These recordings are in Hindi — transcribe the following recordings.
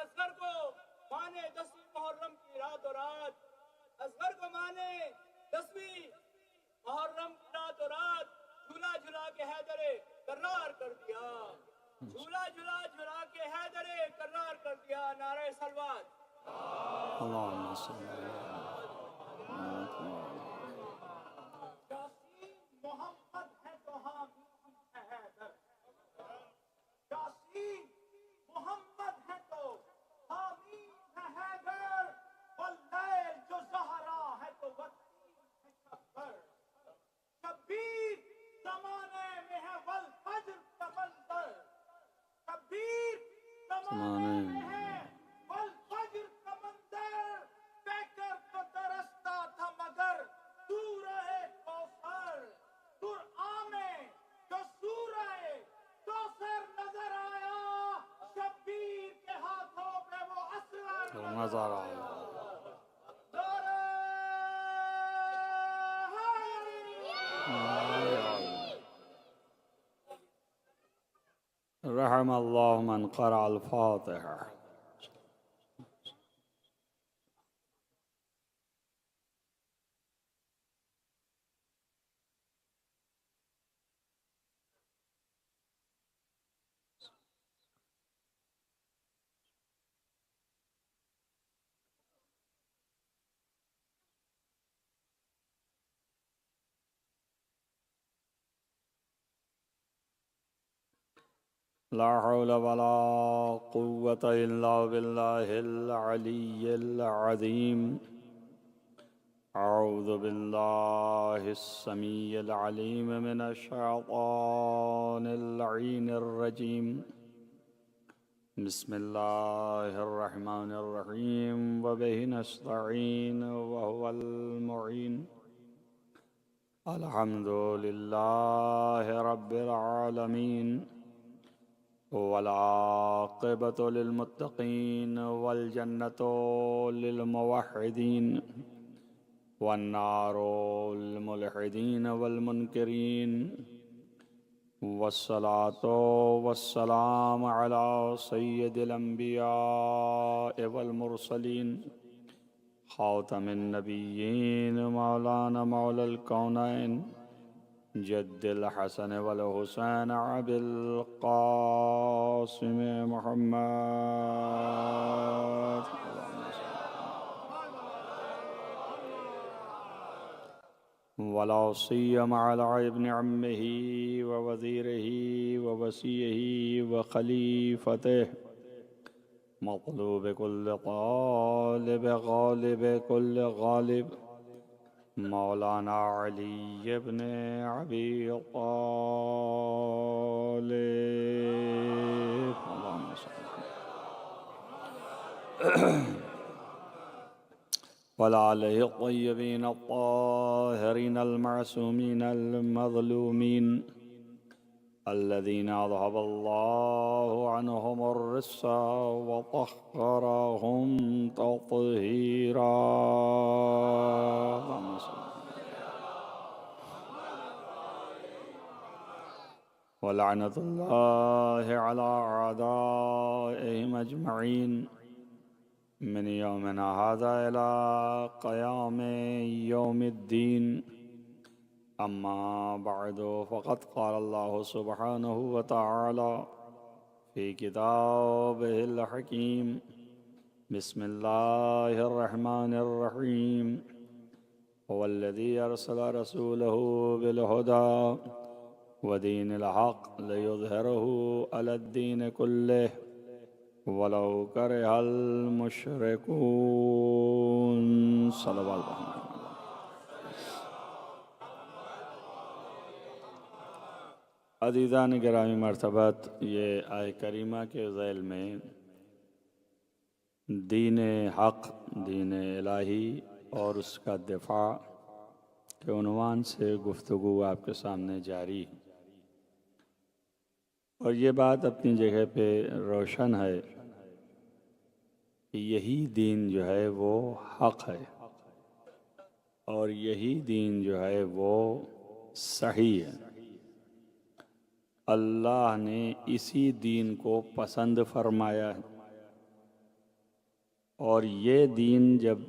असगर को माने 10वीं मुहर्रम की रात और रात, असगर को माने 10वीं मुहर्रम की रात और रात, झूला झूला के हैदरे करार कर दिया, झूला झूला झूला के हैदरे करार कर दिया। नारे सलवात। अल्लाहुम्मा सल्ली अला मोहम्मद है तो हामी है हैदर, यासीन मोहम्मद है तो हामी है हैदर, वल्लैल जो ज़हरा है तो वसीम है शब्बर, शब्बीर ज़माने में है वल फज्र का मंज़र, शब्बीर ज़माने में है वल फज्र का मंज़र, पैकर तो तरसता था मगर सूरह कौसर, कुरआन जो सूरह कौसर नजर आया, शब्बीर के हाथों पे वो असगर नज़र आया। रहम अल्लाहु मन क़रा अल-फ़ातिहा। ला हौला वला कुव्वता इल्ला बिल्लाहिल अलिय्यिल अज़ीम। अऊज़ु बिल्लाहिस समीइल अलीम मिनश शैतानिर लईनिर रजीम। बिस्मिल्लाहिर रहमानिर रहीम व बिहि नस्तईन व हुवल मुईन। अल्हम्दुलिल्लाहि रब्बिल आलमीन वल आक़िबतु लिल मुत्तक़ीन वल जन्नतु लिल मुवह्हिदीन वन नारु लिल मुल्हिदीन वल मुनकिरीन। वस्सलातु वस्सलामु अला सय्यिदिल अंबिया वल मुरसलीन खातमिन नबिय्यीन मौलाना मौलल कौनैन जद्दिल हसन वल हुसैन अबिल क़ासिम मुहम्मद वला सिय्यमा अला इब्न अम्मिही व वज़ीरिही व वसीयही व खलीफतिही मक़लूब कुल्ल ग़ालिब ग़ालिब कुल्ल ग़ालिब मौलाना अली इब्न अबी तालिब। वला आलिहि त्तय्यबीन अत्ताहिरीन अल-मअसूमीन अल-मज़लूमीन अल्लज़ीना अज़हबल्लाहु अन्हुमुर रिज्सा व तह्हरहुम तत्हीरा। व लअनतुल्लाहि अला अअदाइहिम अजमईन मिन यौमिना हाज़ा इला क़यामि यौमिद्दीन। अम्मा बअदु फ़क़द क़ालल्लाहु सुब्हानहु व तआला फ़ी किताबिहिल हकीम। बिस्मिल्लाहिर रहमानिर रहीम। हुवल्लज़ी अरसला रसूलहु बिल हुदा व दीनिल हक़्क़ लियुज़हिरहु अलद्दीन कुल्लिहि वलौ करिहल मुशरिकून। सल्लल्लाहु अलैहि वसल्लम। अज़ीज़ान गिरामी मर्तबत, ये आय करीमा के ज़ैल में दीन हक़, दीन इलाही और उसका दिफ़ा के उन्वान से गुफ्तगू आपके सामने जारी है। और ये बात अपनी जगह पे रोशन है कि यही दीन जो है वो हक़ है और यही दीन जो है वो सही है। अल्लाह ने इसी दीन को पसंद फरमाया है और ये दीन जब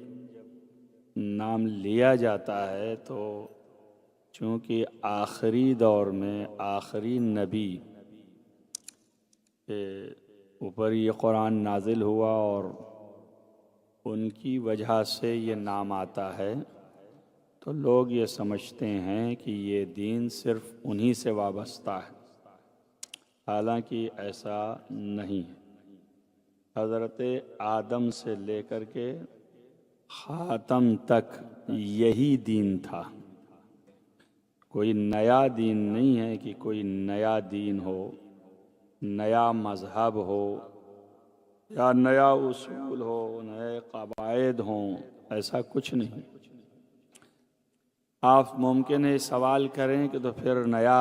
नाम लिया जाता है तो चूँकि आखिरी दौर में आखिरी नबी के ऊपर ये कुरान नाजिल हुआ और उनकी वजह से ये नाम आता है, तो लोग ये समझते हैं कि ये दीन सिर्फ उन्हीं से वाबस्ता है, हालांकि ऐसा नहीं है। हज़रत आदम से लेकर के ख़ातम तक यही दीन था। कोई नया दीन नहीं है कि कोई नया दीन हो, नया मज़हब हो या नया उसूल हो, नए क़वाइद हों, ऐसा कुछ नहीं। आप मुमकिन है सवाल करें कि तो फिर नया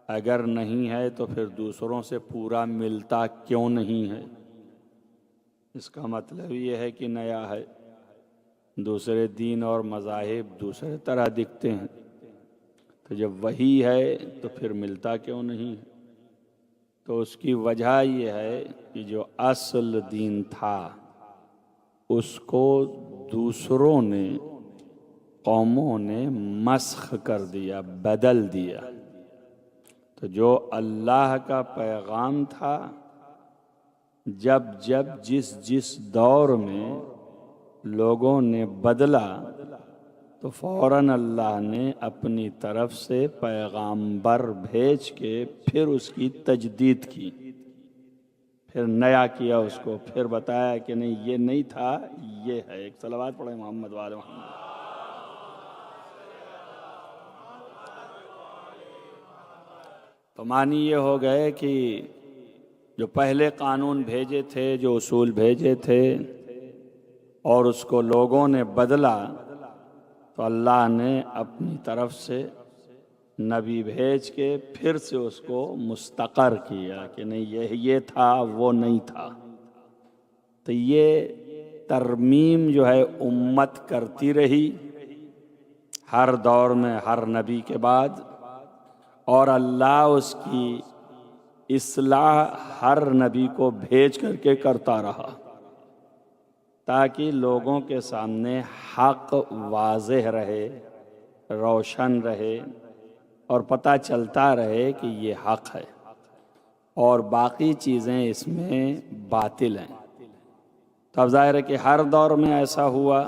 अगर नहीं है तो फिर दूसरों से पूरा मिलता क्यों नहीं है? इसका मतलब ये है कि नया है। दूसरे दीन और मज़ाहिब दूसरे तरह दिखते हैं, तो जब वही है तो फिर मिलता क्यों नहीं है? तो उसकी वजह यह है कि जो असल दीन था उसको दूसरों ने, कौमों ने मस्ख कर दिया, बदल दिया। तो जो अल्लाह का पैगाम था, जब जब जिस जिस दौर में लोगों ने बदला तो फ़ौरन अल्लाह ने अपनी तरफ से पैगाम्बर भेज के फिर उसकी तजदीद की, फिर नया किया उसको, फिर बताया कि नहीं ये नहीं था, ये है। एक सलावत पढ़े मोहम्मद वाले मोहम्मद। तो मानी ये हो गए कि जो पहले कानून भेजे थे, जो उसूल भेजे थे और उसको लोगों ने बदला, तो अल्लाह ने अपनी तरफ से नबी भेज के फिर से उसको मुस्तकर किया कि नहीं ये था, वो नहीं था। तो ये तरमीम जो है उम्मत करती रही हर दौर में, हर नबी के बाद, और अल्लाह उसकी इस्लाह हर नबी को भेज करके करता रहा ताकि लोगों के सामने हक़ वाज़ेह रहे, रोशन रहे और पता चलता रहे कि ये हक़ है और बाकी चीज़ें इसमें बातिल हैं। तो अब ज़ाहिर है कि हर दौर में ऐसा हुआ।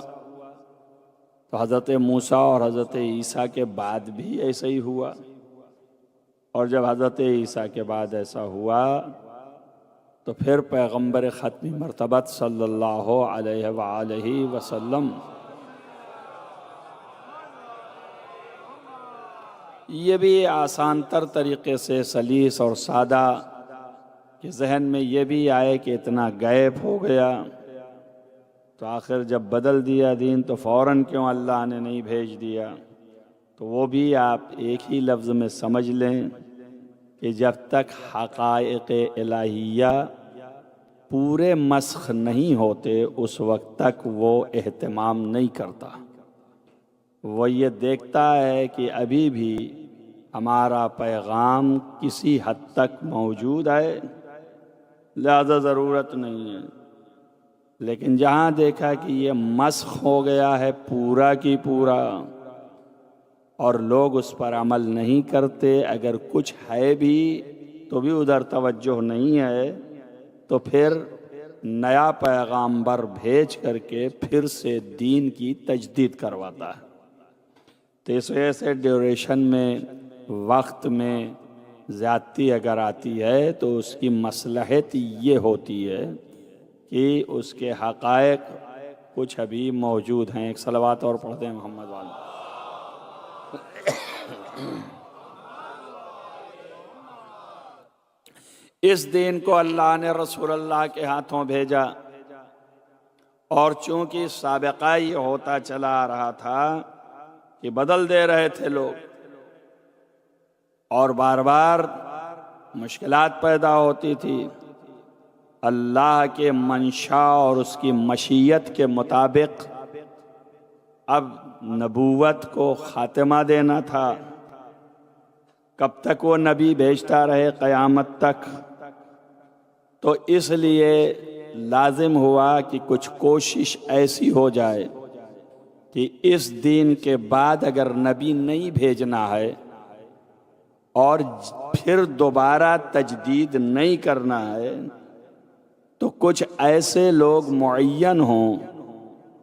तो हज़रत मूसा और हज़रत ईसा के बाद भी ऐसा ही हुआ, और जब हज़रत ईसा के बाद ऐसा हुआ तो फिर पैगम्बर ख़त्मी मरतबत सल्लल्लाहु अलैहि वसल्लम ये भी आसान तर तरीक़े से सलीस और सादा के जहन में ये भी आए कि इतना गैप हो गया, तो आखिर जब बदल दिया दीन तो फ़ौरन क्यों अल्लाह ने नहीं भेज दिया? तो वो भी आप एक ही लफ्ज़ में समझ लें कि जब तक हक़ाइक़ इलाहिया पूरे मस्ख नहीं होते उस वक्त तक वो एहतमाम नहीं करता। वो ये देखता है कि अभी भी हमारा पैगाम किसी हद तक मौजूद है, लिहाजा ज़रूरत नहीं है। लेकिन जहाँ देखा कि ये मस्ख हो गया है पूरा की पूरा और लोग उस पर अमल नहीं करते, अगर कुछ है भी तो भी उधर तवज्जो नहीं है, तो फिर नया पैगाम्बर भेज करके फिर से दीन की तजदीद करवाता है। तो इस वजह से ड्यूरेशन में, वक्त में ज़्यादती अगर आती है तो उसकी मसलहत ये होती है कि उसके हक़ाइक़ कुछ अभी मौजूद हैं। एक सलावत और पढ़ते हैं मोहम्मद वाले। इस दीन को अल्लाह ने रसूलुल्लाह के हाथों भेजा, और चूंकि साबिक़ा ये होता चला आ रहा था कि बदल दे रहे थे लोग और बार बार मुश्किलात पैदा होती थी, अल्लाह के मंशा और उसकी मशीयत के मुताबिक अब नबूवत को ख़ात्मा देना था। कब तक वो नबी भेजता रहे? क़यामत तक। तो इसलिए लाजिम हुआ कि कुछ कोशिश ऐसी हो जाए कि इस दीन के बाद अगर नबी नहीं भेजना है और फिर दोबारा तजदीद नहीं करना है तो कुछ ऐसे लोग मुअय्यन हों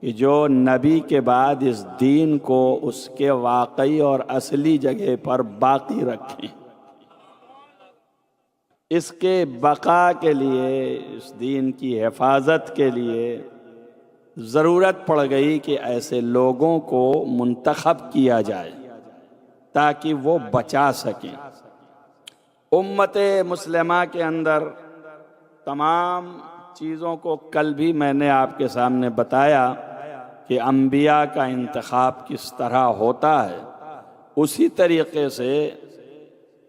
कि जो नबी के बाद इस दीन को उसके वाकई और असली जगह पर बाकी रखें। इसके बका के लिए, इस दीन की हिफाजत के लिए ज़रूरत पड़ गई कि ऐसे लोगों को मुंतखब किया जाए ताकि वो बचा सकें। उम्मते मुस्लिमा के अंदर तमाम चीज़ों को कल भी मैंने आपके सामने बताया कि अंबिया का इंतखाब किस तरह होता है। उसी तरीक़े से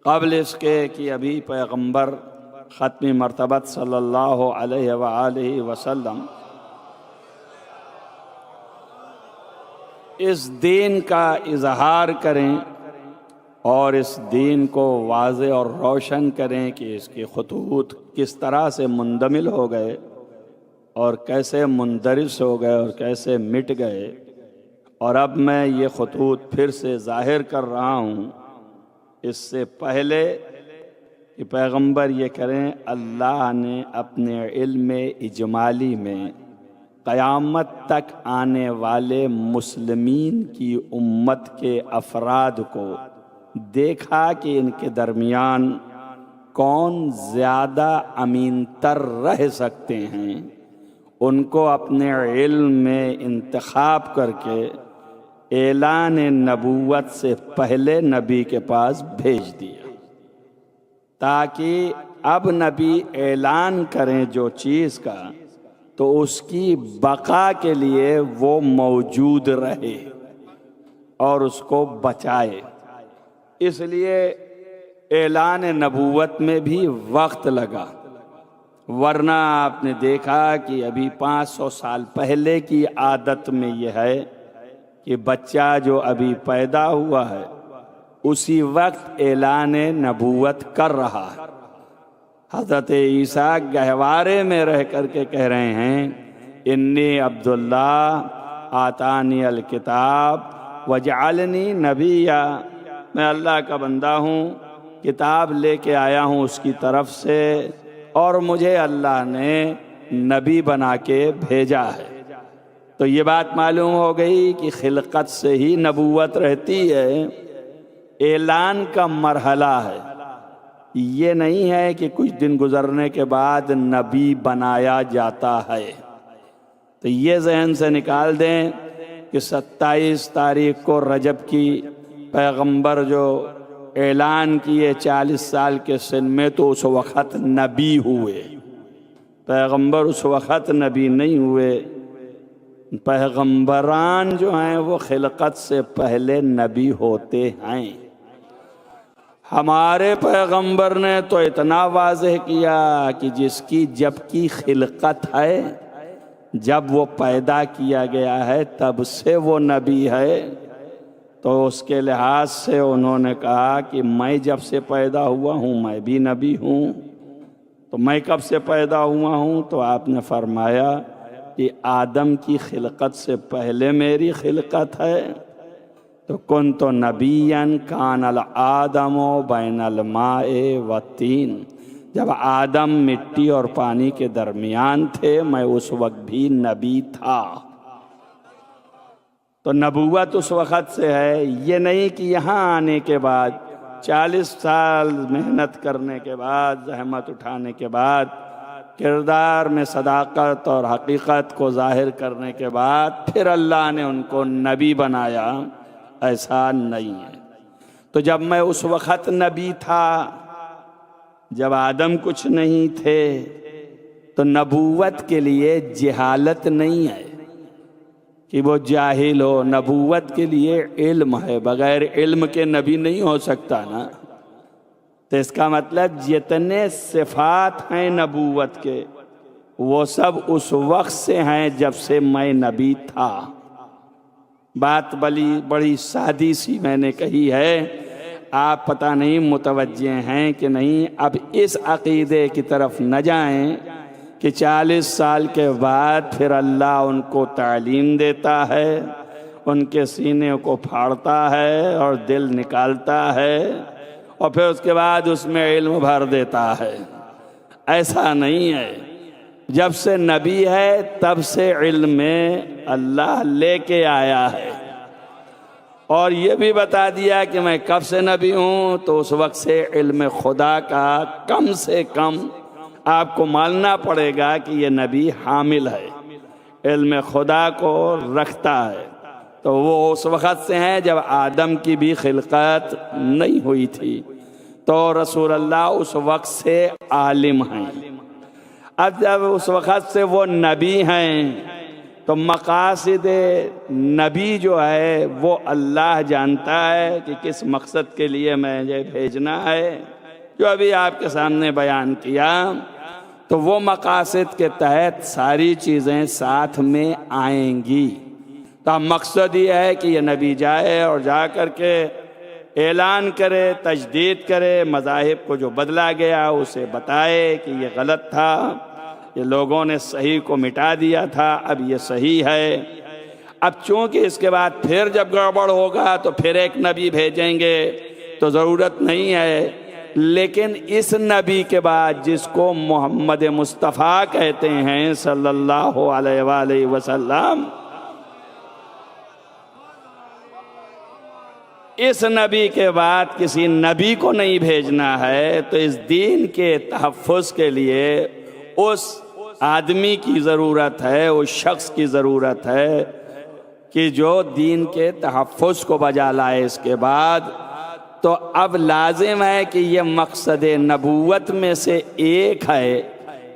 क़ब्ल इसके कि अभी पैगंबर ख़त्मी मरतबत सल्लल्लाहु अलैहि वसल्लम इस दीन का इजहार करें और इस दीन को वाज़े और रोशन करें कि इसके खतूत किस तरह से मुंदमिल हो गए और कैसे मुंदरिस हो गए और कैसे मिट गए, और अब मैं ये खतूत फिर से ज़ाहिर कर रहा हूँ। इससे पहले कि पैगंबर ये करें, अल्लाह ने अपने इल्म इजमाली में क़यामत तक आने वाले मुस्लिमीन की उम्मत के अफराद को देखा कि इनके दरमियान कौन ज़्यादा अमीन तर रह सकते हैं। उनको अपने इल्म में इंतखाब करके ऐलान नबूवत से पहले नबी के पास भेज दिया ताकि अब नबी ऐलान करें जो चीज़ का तो उसकी बका के लिए वो मौजूद रहे और उसको बचाए। इसलिए ऐलान नबूवत में भी वक्त लगा, वरना आपने देखा कि अभी 500 साल पहले की आदत में यह है कि बच्चा जो अभी पैदा हुआ है उसी वक्त ऐलान नबूवत कर रहा है। हज़रत ईसा गहवारे में रह करके कह रहे हैं, इन्नी अब्दुल्ला आतानी अल किताब वजअलनी नबिया, मैं अल्लाह का बंदा हूँ, किताब लेके आया हूँ उसकी तरफ से और मुझे अल्लाह ने नबी बना के भेजा है। तो ये बात मालूम हो गई कि खिलकत से ही नबूवत रहती है, ऐलान का मरहला है। ये नहीं है कि कुछ दिन गुजरने के बाद नबी बनाया जाता है। तो ये जहन से निकाल दें कि 27 तारीख को रजब की पैगंबर जो ऐलान किए 40 साल के सिन में, तो उस वक़्त नबी हुए। पैगंबर उस वक़्त नबी नहीं हुए। पैगंबरान जो हैं वो खिलकत से पहले नबी होते हैं। हमारे पैगंबर ने तो इतना वाज़ेह किया कि जिसकी जबकि खिलकत है, जब वो पैदा किया गया है तब से वो नबी है। तो उसके लिहाज से उन्होंने कहा कि मैं जब से पैदा हुआ हूँ मैं भी नबी हूँ। तो मैं कब से पैदा हुआ हूँ? तो आपने फरमाया कि आदम की खिलकत से पहले मेरी खिलकत है। तो कुन तो नबीयन कानल आदमो बैनल माए व तीन, जब आदम मिट्टी और पानी के दरमियान थे मैं उस वक्त भी नबी था। तो नबूवत उस वक़्त से है। ये नहीं कि यहाँ आने के बाद 40 साल मेहनत करने के बाद, जहमत उठाने के बाद, किरदार में सदाकत और हकीकत को ज़ाहिर करने के बाद फिर अल्लाह ने उनको नबी बनाया, ऐसा नहीं है। तो जब मैं उस वक़्त नबी था, जब आदम कुछ नहीं थे, तो नबूवत के लिए जहालत नहीं है कि वो जाहिल हो। नबूवत के लिए इल्म है, बगैर इल्म के नबी नहीं हो सकता ना। तो इसका मतलब जितने सिफात हैं नबूवत के वो सब उस वक्त से हैं जब से मैं नबी था। बात बड़ी सादी सी मैंने कही है, आप पता नहीं मुतवज्जे हैं कि नहीं। अब इस अकीदे की तरफ न जाएं कि 40 साल के बाद फिर अल्लाह उनको तालीम देता है, उनके सीने को फाड़ता है और दिल निकालता है और फिर उसके बाद उसमें इल्म भर देता है। ऐसा नहीं है, जब से नबी है तब से इल्म में अल्लाह लेके आया है और ये भी बता दिया कि मैं कब से नबी हूँ, तो उस वक्त से इल्म खुदा का कम से कम आपको मानना पड़ेगा कि ये नबी हामिल है, इल्म खुदा को रखता है। तो वो उस वक़्त से हैं जब आदम की भी खिलकत नहीं हुई थी, तो रसूल अल्लाह उस वक्त से आलिम हैं। अब जब उस वक़्त से वो नबी हैं तो मकासिद नबी जो है वो अल्लाह जानता है कि किस मकसद के लिए मुझे भेजना है, जो अभी आपके सामने बयान किया। तो वो मकासिद के तहत सारी चीज़ें साथ में आएंगी। तो मकसद ये है कि ये नबी जाए और जा कर के ऐलान करे, तजदीद करे, मज़ाहिब को जो बदला गया उसे बताए कि ये गलत था, ये लोगों ने सही को मिटा दिया था, अब ये सही है। अब चूंकि इसके बाद फिर जब गड़बड़ होगा तो फिर एक नबी भेजेंगे, तो ज़रूरत नहीं है। लेकिन इस नबी के बाद जिसको मोहम्मद मुस्तफ़ा कहते हैं सल्लल्लाहु अलैहि वसल्लम, इस नबी के बाद किसी नबी को नहीं भेजना है। तो इस दीन के तहफ़्फ़ुज़ के लिए उस आदमी की ज़रूरत है, उस शख्स की ज़रूरत है कि जो दीन के तहफ़्फ़ुज़ को बजा लाए। इसके बाद तो अब लाजिम है कि ये मकसद नबूवत में से एक है,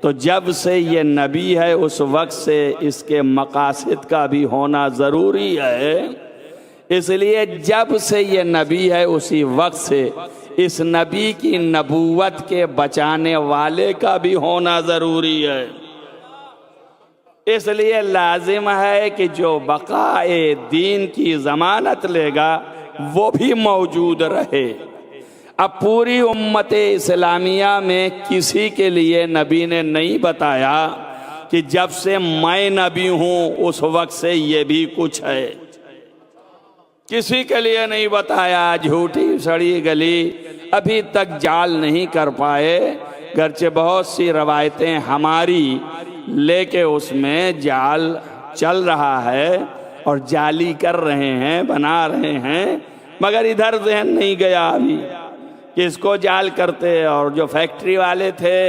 तो जब से ये नबी है उस वक्त से इसके मकासद का भी होना ज़रूरी है। इसलिए जब से ये नबी है उसी वक्त से इस नबी की नबूवत के बचाने वाले का भी होना ज़रूरी है। इसलिए लाजिम है कि जो बकाए दीन की ज़मानत लेगा वो भी मौजूद रहे। अब पूरी उम्मत इस्लामिया में किसी के लिए नबी ने नहीं बताया कि जब से मैं नबी हूँ उस वक्त से ये भी कुछ है, किसी के लिए नहीं बताया। झूठी सड़ी गली अभी तक जाल नहीं कर पाए, गरचे बहुत सी रवायतें हमारी लेके उसमें जाल चल रहा है और जाली कर रहे हैं, बना रहे हैं, मगर इधर जहन नहीं गया अभी कि इसको जाल करते। और जो फैक्ट्री वाले थे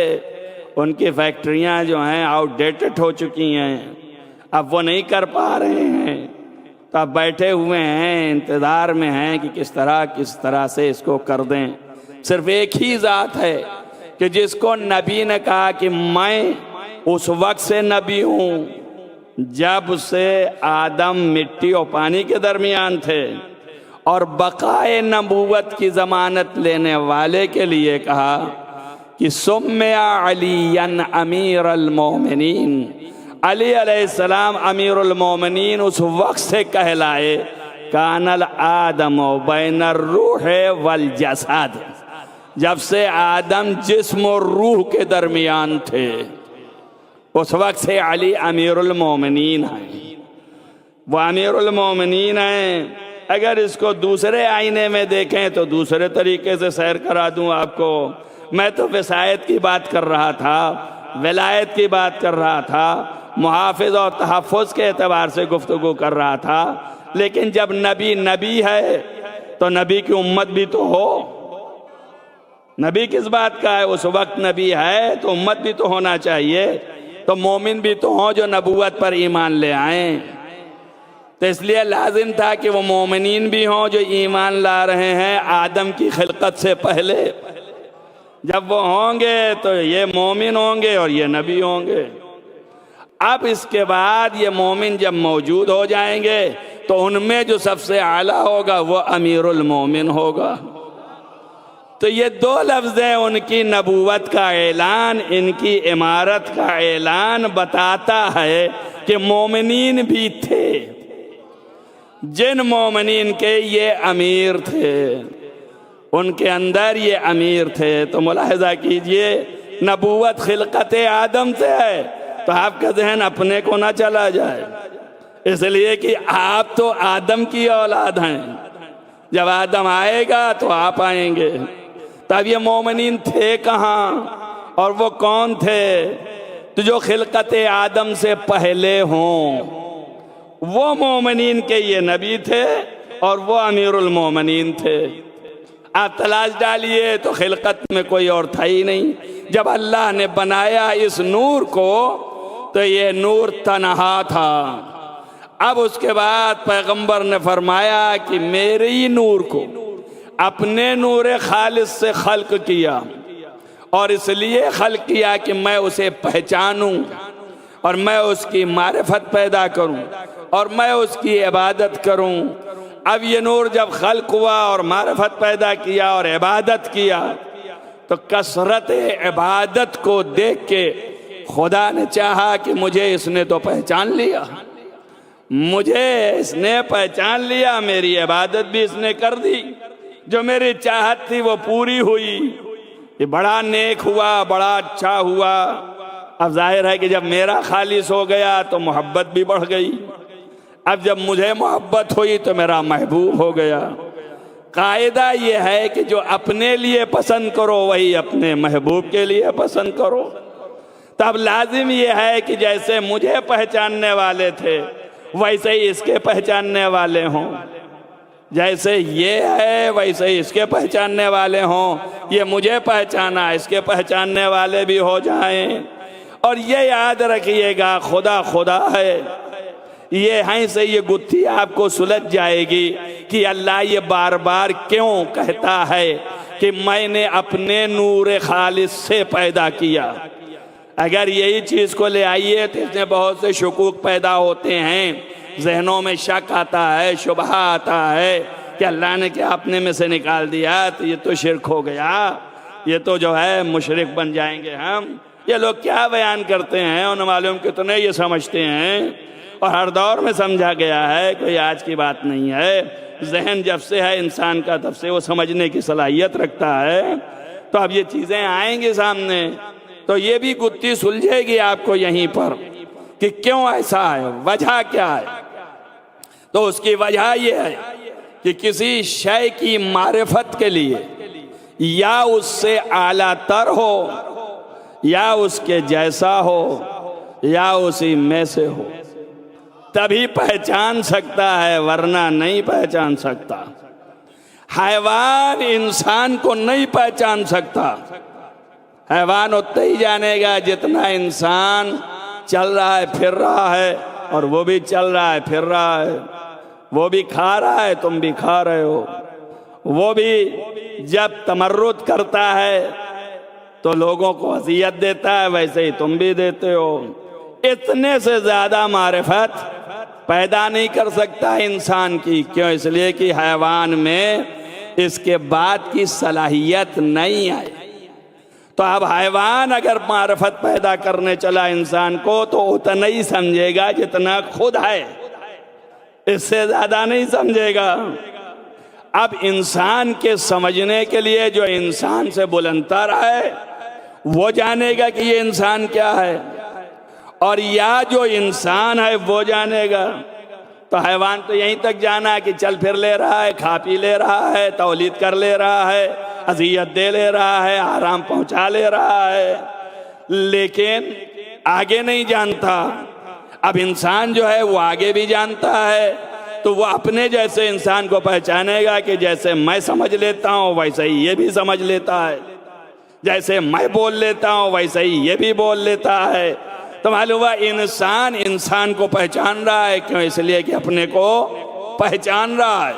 उनकी फैक्ट्रियां जो हैं आउटडेटेड हो चुकी हैं, अब वो नहीं कर पा रहे हैं, तो अब बैठे हुए हैं, इंतज़ार में हैं कि किस तरह से इसको कर दें। सिर्फ एक ही ज़ात है कि जिसको नबी ने कहा कि मैं उस वक्त से नबी हूँ जब से आदम मिट्टी और पानी के दरमियान थे, और बकाए नबूवत की ज़मानत लेने वाले के लिए कहा कि सुम्मिया अलीयन अमीर अल-मोमिनीन, अली अलैहिस्सलाम अमीरुल मोमिनीन उस वक्त से कहलाए कानल आदम बैनर रूह वल जसद, जब से आदम जिस्म और रूह के दरमियान थे उस वक्त से अली अमीरुल मोमिनीन हैं। वो अमीरुल मोमिनीन हैं। अगर इसको दूसरे आईने में देखें तो दूसरे तरीके से सैर करा दूं आपको। मैं तो विसायत की बात कर रहा था, विलायत की बात कर रहा था, मुहाफिज और तहफ़्फ़ुज़ के एतबार से गुफ्तगू कर रहा था। लेकिन जब नबी है तो नबी की उम्मत भी तो हो। नबी किस बात का है? उस वक्त नबी है तो उम्मत भी तो होना चाहिए, तो मोमिन भी तो हो जो नबूवत पर ईमान ले आए। तो इसलिए लाजिम था कि वो मोमिनीन भी हों जो ईमान ला रहे हैं आदम की खिलकत से पहले। जब वो होंगे तो ये मोमिन होंगे और ये नबी होंगे। अब इसके बाद ये मोमिन जब मौजूद हो जाएंगे तो उनमें जो सबसे आला होगा वो अमीरुल मोमिन होगा। तो ये दो लफ्ज़ हैं, उनकी नबूवत का ऐलान, इनकी इमारत का ऐलान बताता है कि मोमिनीन भी थे, जिन मोमिनीन के ये अमीर थे उनके अंदर ये अमीर थे। तो मुलाहिज़ा कीजिए नबूवत खिलकत आदम से है, तो आपका जहन अपने को ना चला जाए, इसलिए कि आप तो आदम की औलाद हैं। जब आदम आएगा तो आप आएंगे। तब ये मोमिनीन थे कहाँ और वो कौन थे? तो जो खिलकत आदम से पहले हों, वो मोमिनीन के ये नबी थे और वो अमीरुल मोमिनीन थे। आप तलाश डालिए तो खिलकत में कोई और था ही नहीं। जब अल्लाह ने बनाया इस नूर को तो ये नूर तन्हा था। अब उसके बाद पैगंबर ने फरमाया कि मेरे ही नूर को अपने नूर खालिस से खल्क किया, और इसलिए खल्क किया कि मैं उसे पहचानूं और मैं उसकी मारिफत पैदा करूं और मैं उसकी इबादत करूं। अब ये नूर जब खल्क हुआ और मारिफत पैदा किया और इबादत किया, तो कसरत इबादत को देख के खुदा ने चाहा कि मुझे इसने तो पहचान लिया, मुझे इसने पहचान लिया, मेरी इबादत भी इसने कर दी, जो मेरी चाहत थी वो पूरी हुई। ये बड़ा नेक हुआ, बड़ा अच्छा हुआ। अब जाहिर है कि जब मेरा खालिस हो गया तो मोहब्बत भी बढ़ गई। अब जब मुझे मोहब्बत हुई तो मेरा महबूब हो गया। कायदा ये है कि जो अपने लिए पसंद करो वही अपने महबूब के लिए पसंद करो। तब लाजिम ये है कि जैसे मुझे पहचानने वाले थे वैसे ही इसके पहचानने वाले हों, जैसे ये है वैसे ही इसके पहचानने वाले हों। ये मुझे पहचाना, इसके पहचानने वाले भी हो जाएं। और ये याद रखिएगा, खुदा खुदा है। ये यहीं से ये गुत्थी आपको सुलझ जाएगी कि अल्लाह ये बार बार क्यों कहता है कि मैंने अपने नूर खालिस से पैदा किया। अगर यही चीज़ को ले आइए तो इसमें बहुत से शुकूक पैदा होते हैं, जहनों में शक आता है, शुबहा आता है कि अल्लाह ने क्या अपने में से निकाल दिया तो ये तो शिरक हो गया, ये तो जो है मुशरिक बन जाएंगे हम। ये लोग क्या बयान करते हैं, उन्हें मालूम कितने ये समझते हैं। और हर दौर में समझा गया है, कोई आज की बात नहीं है। जहन जब से है इंसान का तब से वो समझने की सलाहियत रखता है। तो अब ये चीज़ें आएंगी सामने तो ये भी गुत्थी सुलझेगी आपको यहीं पर कि क्यों ऐसा है, वजह क्या है। तो उसकी वजह यह है कि किसी शय की मारिफत के लिए या उससे आला तर हो या उसके जैसा हो या उसी में से हो, तभी पहचान सकता है, वरना नहीं पहचान सकता। हैवान इंसान को नहीं पहचान सकता। हैवान उतना ही जानेगा जितना इंसान चल रहा है, फिर रहा है, और वो भी चल रहा है, फिर रहा है। वो भी खा रहा है, तुम भी खा रहे हो। वो भी जब तमर्रुद करता है तो लोगों को अज़ियत देता है, वैसे ही तुम भी देते हो। इतने से ज्यादा मारिफत पैदा नहीं कर सकता इंसान की। क्यों? इसलिए कि हैवान में इसके बाद की सलाहियत नहीं है। तो अब हैवान अगर मारिफत पैदा करने चला इंसान को तो उतना ही समझेगा जितना खुद है, इससे ज्यादा नहीं समझेगा। अब इंसान के समझने के लिए जो इंसान से बुलंदतर है वो जानेगा कि ये इंसान क्या है, और या जो इंसान है वो जानेगा। तो हैवान तो यहीं तक जाना है कि चल फिर ले रहा है, खा पी ले रहा है, तौलीद कर ले रहा है, अज़ियत दे ले रहा है, आराम पहुंचा ले रहा है, लेकिन आगे नहीं जानता। अब इंसान जो है वो आगे भी जानता है, तो वो अपने जैसे इंसान को पहचानेगा कि जैसे मैं समझ लेता हूँ वैसे ही ये भी समझ लेता है, जैसे मैं बोल लेता हूँ वैसे ही ये भी बोल लेता है। तो मालूम हुआ इंसान इंसान को पहचान रहा है। क्यों? इसलिए कि अपने को पहचान रहा है।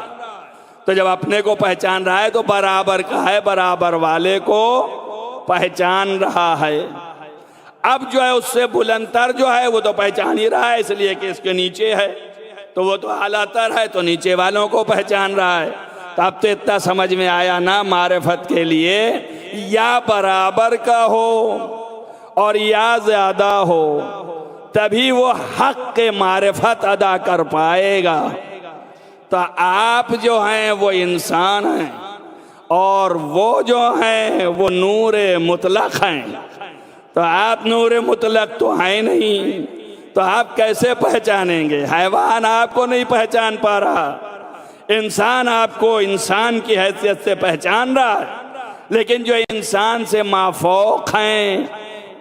तो जब अपने को पहचान रहा है तो बराबर का है, बराबर वाले को पहचान रहा है। अब जो है उससे बुलंदतर जो है वो तो पहचान ही रहा है, इसलिए कि इसके नीचे है, तो वो तो आलातर है, तो नीचे वालों को पहचान रहा है। तो अब तो इतना समझ में आया ना, मारिफत के लिए या बराबर का हो और या ज्यादा हो, तभी वो हक के मारिफत अदा कर पाएगा। तो आप जो हैं वो इंसान हैं और वो जो हैं वो नूर मुतलक हैं। तो आप नूर मुतलक तो हैं नहीं, तो आप कैसे पहचानेंगे? हैवान आपको नहीं पहचान पा रहा, इंसान आपको इंसान की हैसियत से पहचान रहा है, लेकिन जो इंसान से माफौक हैं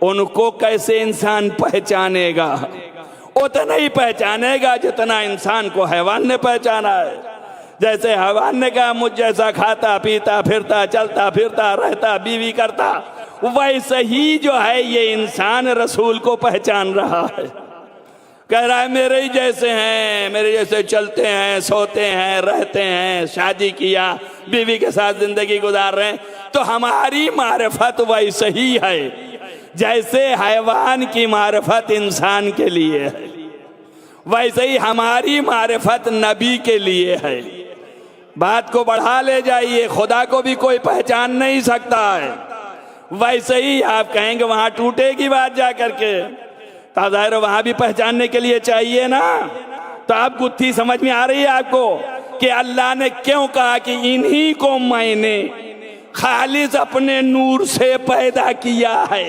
उनको कैसे इंसान पहचानेगा? उतना ही पहचानेगा जितना इंसान को हैवान ने पहचाना है। जैसे हैवान ने कहा मुझ जैसा खाता पीता फिरता चलता फिरता रहता बीवी करता, वैसे ही जो है ये इंसान रसूल को पहचान रहा है। कह रहा है मेरे ही जैसे हैं, मेरे जैसे चलते हैं सोते हैं रहते हैं, शादी किया बीवी के साथ जिंदगी गुजार रहे हैं। तो हमारी मारिफत वैसे ही है जैसे हैवान की मारिफत इंसान के लिए है, वैसे ही हमारी मारिफत नबी के लिए है। बात को बढ़ा ले जाइए, खुदा को भी कोई पहचान नहीं सकता है, वैसे ही आप कहेंगे वहां टूटेगी बात जा करके, तो ज़ाहिर वहां भी पहचानने के लिए चाहिए ना। तो आप गुत्थी समझ में आ रही है आपको कि अल्लाह ने क्यों कहा कि इन्हीं को मैंने खालिस अपने नूर से पैदा किया है,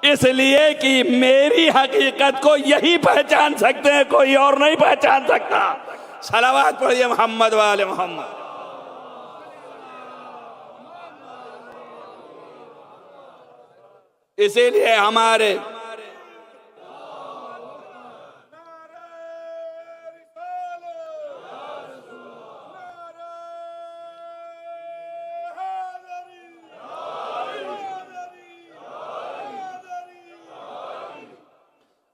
इसलिए कि मेरी हकीकत को यही पहचान सकते हैं, कोई और नहीं पहचान सकता। सलावत पढ़िए मोहम्मद वाले मोहम्मद। इसीलिए हमारे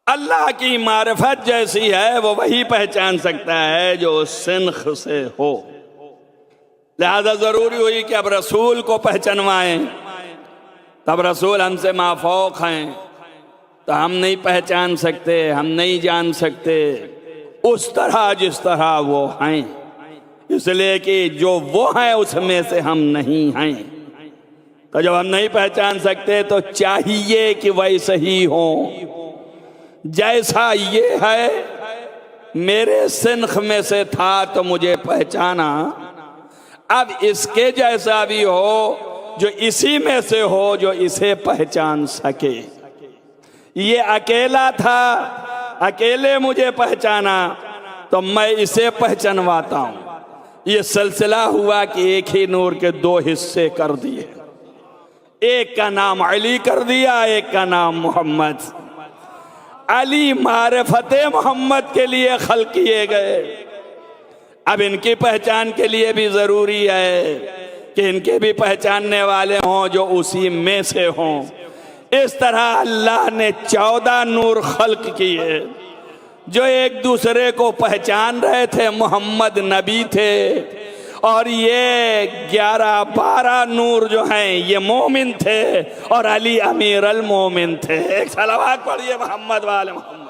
अल्लाह की मारिफत जैसी है वो वही पहचान सकता है जो सिनख से हो। लिहाजा जरूरी हुई कि अब रसूल को पहचानवाएं, तब रसूल हमसे माफौक हैं, तो हम नहीं पहचान सकते, हम नहीं जान सकते उस तरह जिस तरह वो हैं, इसलिए कि जो वो हैं उसमें से हम नहीं हैं। तो जब हम नहीं पहचान सकते तो चाहिए कि वैसे ही हो जैसा ये है। मेरे सिनख में से था तो मुझे पहचाना, अब इसके जैसा भी हो जो इसी में से हो जो इसे पहचान सके। ये अकेला था, अकेले मुझे पहचाना तो मैं इसे पहचानवाता हूं। ये सिलसिला हुआ कि एक ही नूर के दो हिस्से कर दिए, एक का नाम अली कर दिया, एक का नाम मोहम्मद। अली मारिफते मोहम्मद के लिए खल्क किए गए। अब इनकी पहचान के लिए भी जरूरी है कि इनके भी पहचानने वाले हों जो उसी में से हों। इस तरह अल्लाह ने 14 नूर खल्क किए जो एक दूसरे को पहचान रहे थे। मोहम्मद नबी थे और ये 11-12 नूर जो हैं ये मोमिन थे और अली अमीर अल मोमिन थे। एक सलावत पढ़िए मोहम्मद वाले मोहम्मद।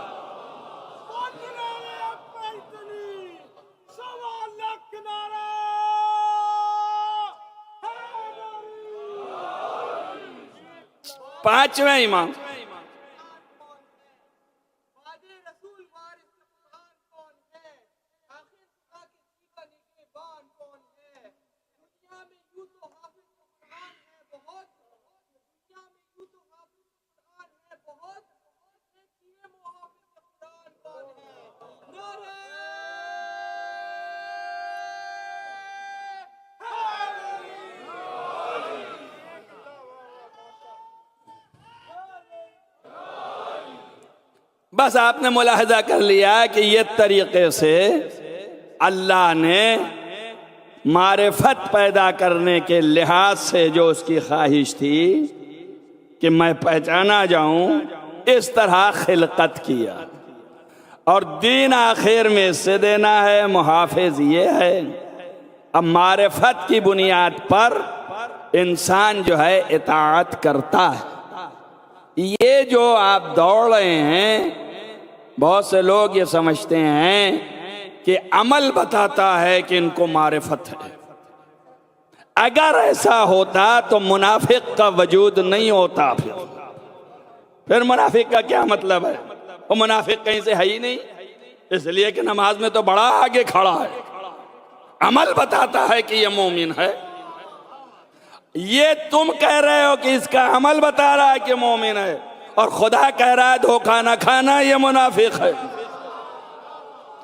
पांचवें इमाम बस आपने मुलाहजा कर लिया कि ये तरीके से अल्लाह ने मारिफत पैदा करने के लिहाज से जो उसकी ख्वाहिश थी कि मैं पहचाना जाऊं, इस तरह खिलकत किया। और दीन आखिर में इससे देना है, मुहाफिज ये है। अब मारिफत की बुनियाद पर इंसान जो है इताअत करता है। ये जो आप दौड़ रहे हैं, बहुत से लोग ये समझते हैं कि अमल बताता है कि इनको मारिफत है। अगर ऐसा होता तो मुनाफिक का वजूद नहीं होता। फिर मुनाफिक का क्या मतलब है? वो मुनाफिक कहीं से है ही नहीं, इसलिए कि नमाज में तो बड़ा आगे खड़ा है। अमल बताता है कि ये मोमिन है। ये तुम कह रहे हो कि इसका अमल बता रहा है कि मोमिन है, और खुदा कह रहा है धोखा न खाना ये मुनाफिक है।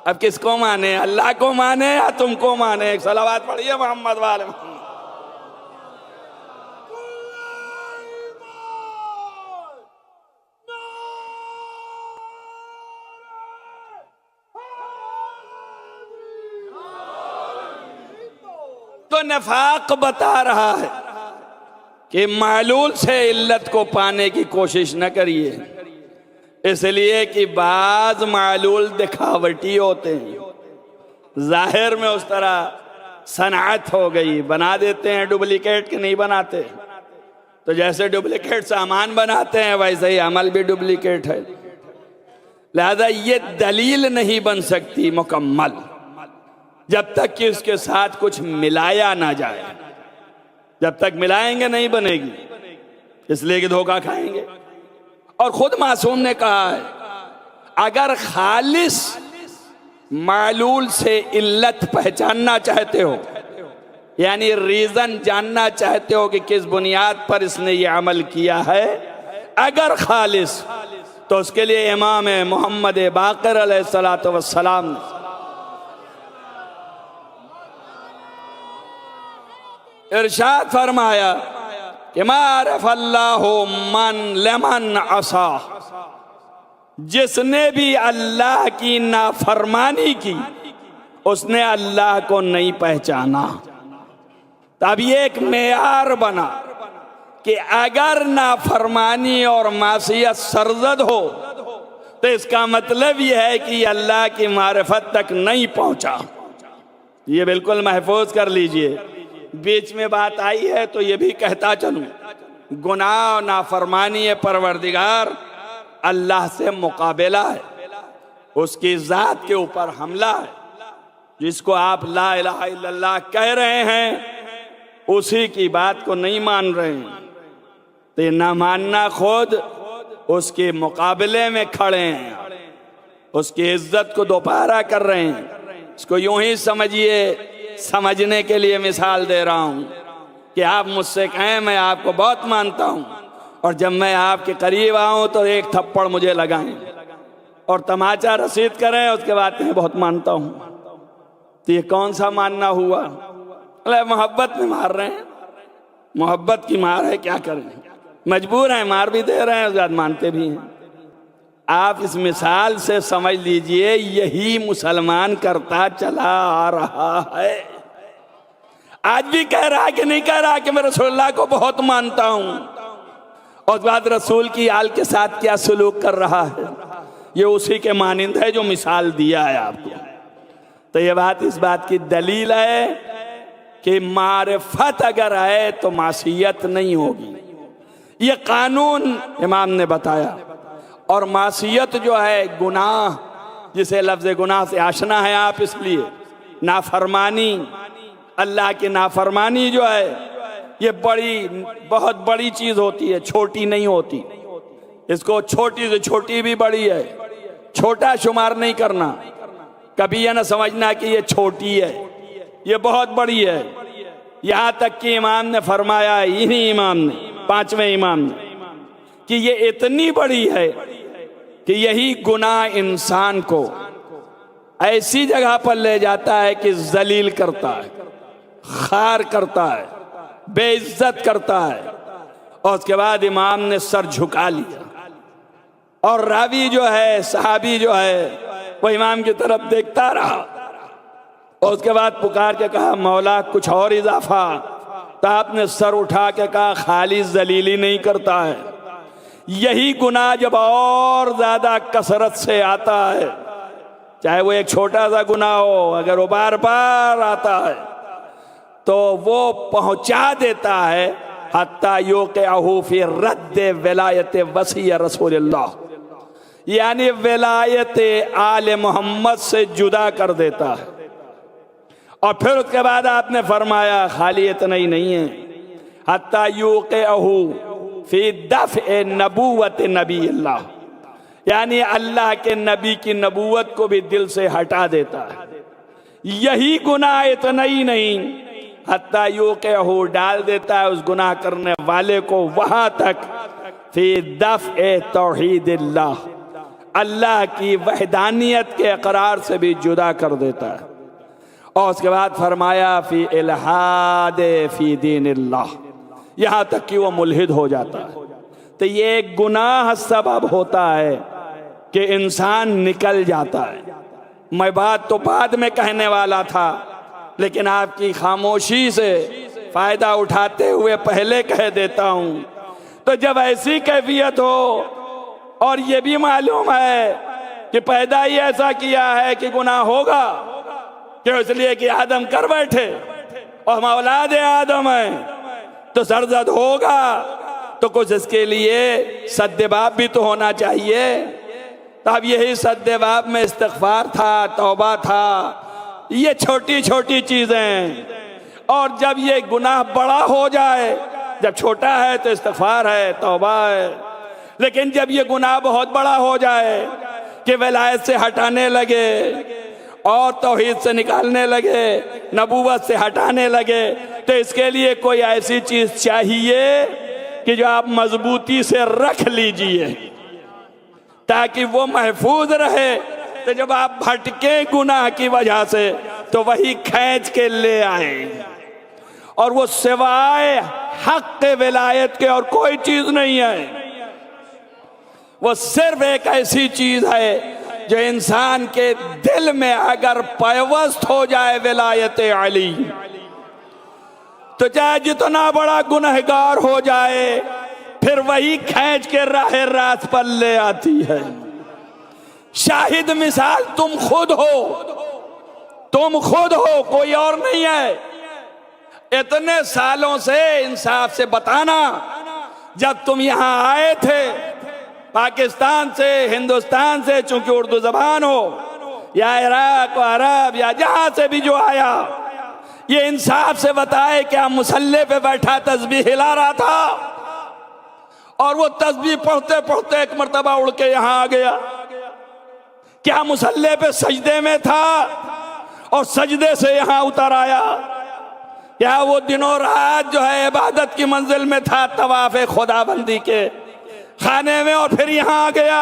अब किसको माने, अल्लाह को माने या तुमको माने? एक सलावत पढ़िए मोहम्मद वाले। तो नफाक बता रहा है कि मालूल से इल्लत को पाने की कोशिश न करिए, इसलिए कि बाज मालूल दिखावटी होते हैं, जाहिर में उस तरह सनात हो गई, बना देते हैं डुप्लीकेट के नहीं बनाते। तो जैसे डुप्लीकेट सामान बनाते हैं वैसे ही अमल भी डुप्लीकेट है। लिहाजा ये दलील नहीं बन सकती मुकम्मल जब तक कि उसके साथ कुछ मिलाया ना जाए। जब तक मिलाएंगे नहीं बनेगी, इसलिए कि धोखा खाएंगे। और खुद मासूम ने कहा है अगर खालिस मालूल से इल्लत पहचानना चाहते हो, यानी रीजन जानना चाहते हो कि किस बुनियाद पर इसने ये अमल किया है, अगर खालिस, तो उसके लिए इमाम मोहम्मद बाक़िर अलैहिस्सलातु वस्सलाम ने इरशाद फरमाया कि मारफ अल्लाहु मन लमन असा, जिसने भी अल्लाह की नाफरमानी की उसने अल्लाह को नहीं पहचाना। तब ये एक मेयार बना कि अगर नाफरमानी और मासियत सरजद हो तो इसका मतलब यह है कि अल्लाह की मारिफत तक नहीं पहुंचा। ये बिल्कुल महफूज कर लीजिए। बीच में बात आई है तो ये भी कहता चलूं, गुनाह और नाफरमानी परवरदिगार अल्लाह से मुकाबला है, उसकी जात के ऊपर हमला है। जिसको आप ला इलाहा इल्लल्लाह कह रहे हैं उसी की बात को नहीं मान रहे हैं, तो ये ना मानना खुद उसके मुकाबले में खड़े हैं, उसकी इज्जत को दोबारा कर रहे हैं। इसको यूं ही समझिए, समझने के लिए मिसाल दे रहा हूं कि आप मुझसे कहें मैं आपको बहुत मानता हूं, और जब मैं आपके करीब आऊं तो एक थप्पड़ मुझे लगाएं और तमाचा रसीद करें, उसके बाद मैं बहुत मानता हूं। तो ये कौन सा मानना हुआ? अरे मोहब्बत में मार रहे हैं, मोहब्बत की मार है, क्या करें, मजबूर हैं, मार भी दे रहे हैं, उसके बाद मानते भी हैं। आप इस मिसाल से समझ लीजिए यही मुसलमान करता चला आ रहा है। आज भी कह रहा है कि नहीं कह रहा कि मैं रसूलुल्लाह को बहुत मानता हूं, और बाद रसूल की आल के साथ क्या सलूक कर रहा है, ये उसी के मानिंद है जो मिसाल दिया है आपको। तो ये बात इस बात की दलील है कि मारिफत अगर है तो मासियत नहीं होगी। ये कानून इमाम ने बताया। और मासियत जो है गुनाह, जिसे लफ्ज़ गुनाह से आशना है आप, इसलिए नाफरमानी, अल्लाह की नाफरमानी जो है ये बहुत बड़ी चीज होती है, छोटी नहीं होती। इसको छोटी से छोटी भी बड़ी है, छोटा शुमार नहीं करना। कभी यह ना समझना कि ये छोटी है, ये बहुत बड़ी है। यहां तक कि इमाम ने फरमाया, इन्हीं इमाम ने, पांचवें इमाम ने, कि ये इतनी बड़ी है कि यही गुनाह इंसान को ऐसी जगह पर ले जाता है कि जलील करता है, खार करता है, बेइज्जत करता है। और उसके बाद इमाम ने सर झुका लिया, और रावी जो है, सहाबी जो है, वो इमाम की तरफ देखता रहा, और उसके बाद पुकार के कहा, मौला कुछ और इजाफा। तो आपने सर उठा के कहा, खाली जलीली नहीं करता है, यही गुनाह जब और ज्यादा कसरत से आता है, चाहे वो एक छोटा सा गुनाह हो, अगर वो बार बार आता है तो वो पहुंचा देता है हत्ता यो के अहूफी रद्द विलायत वसी रसूलुल्लाह, यानी विलायत आले मोहम्मद से जुदा कर देता है। और फिर उसके बाद आपने फरमाया खाली इतना ही नहीं है, हत्ता यू के अहू फी दफ ए नबूवत नबी अल्लाह, यानी अल्लाह के नबी की नबूवत को भी दिल से हटा देता है। यही गुनाह इतना ही नहीं, हत्ता यूं के हो डाल देता है उस गुनाह करने वाले को वहां तक फी दफ़ तौहीदिल्लाह, अल्लाह की वहदानियत के इकरार से भी जुदा कर देता है। और उसके बाद फरमाया फी इल्हाद फी दीनिल्लाह, यहाँ तक कि वो मुल्हिद हो जाता है। तो ये एक गुनाह सबब होता है कि इंसान निकल जाता है। मैं बात तो बाद में कहने वाला था, लेकिन आपकी खामोशी से फायदा उठाते हुए पहले कह देता हूं। तो जब ऐसी कैफियत हो और ये भी मालूम है कि पैदा ही ऐसा किया है कि गुनाह होगा, क्यों? इसलिए कि आदम कर बैठे और हम औलाद आदम है, तो सरजद होगा तो कुछ इसके लिए सद्देबाब भी तो होना चाहिए। तो अब यही सद्देबाब में इस्तिग़फ़ार था, तौबा था, ये छोटी छोटी चीजें। और जब ये गुनाह बड़ा हो जाए, जब छोटा है तो इस्तिग़फ़ार है, तौबा है, लेकिन जब ये गुनाह बहुत बड़ा हो जाए कि वलायत से हटाने लगे और तौहीद से निकालने लगे, नबूवत से हटाने लगे, तो इसके लिए कोई ऐसी चीज चाहिए कि जो आप मजबूती से रख लीजिए ताकि वो महफूज रहे। तो जब आप भटके गुनाह की वजह से तो वही खींच के ले आए, और वो सिवाय हक के विलायत के और कोई चीज नहीं है। वो सिर्फ एक ऐसी चीज है जो इंसान के दिल में अगर पैवस्त हो जाए विलायत अली, तो चाहे जितना बड़ा गुनहगार हो जाए फिर वही खींच के राह रात पर ले आती है। शाहिद मिसाल तुम खुद हो, तुम खुद हो, कोई और नहीं है। इतने सालों से इंसाफ से बताना, जब तुम यहां आए थे पाकिस्तान से, हिंदुस्तान से, चूंकि उर्दू जबान हो, या इराक व अरब या जहां से भी जो आया, ये इंसाफ से बताए क्या मुसल्ले पे बैठा तस्बीह हिला रहा था और वो तस्बीह पढ़ते पढ़ते एक मर्तबा उड़ के यहां आ गया? क्या मुसल्ले पे सजदे में था और सजदे से यहां उतर आया? क्या वो दिनों रात जो है इबादत की मंजिल में था, तवाफ़े खुदाबंदी के खाने में, और फिर यहां आ गया?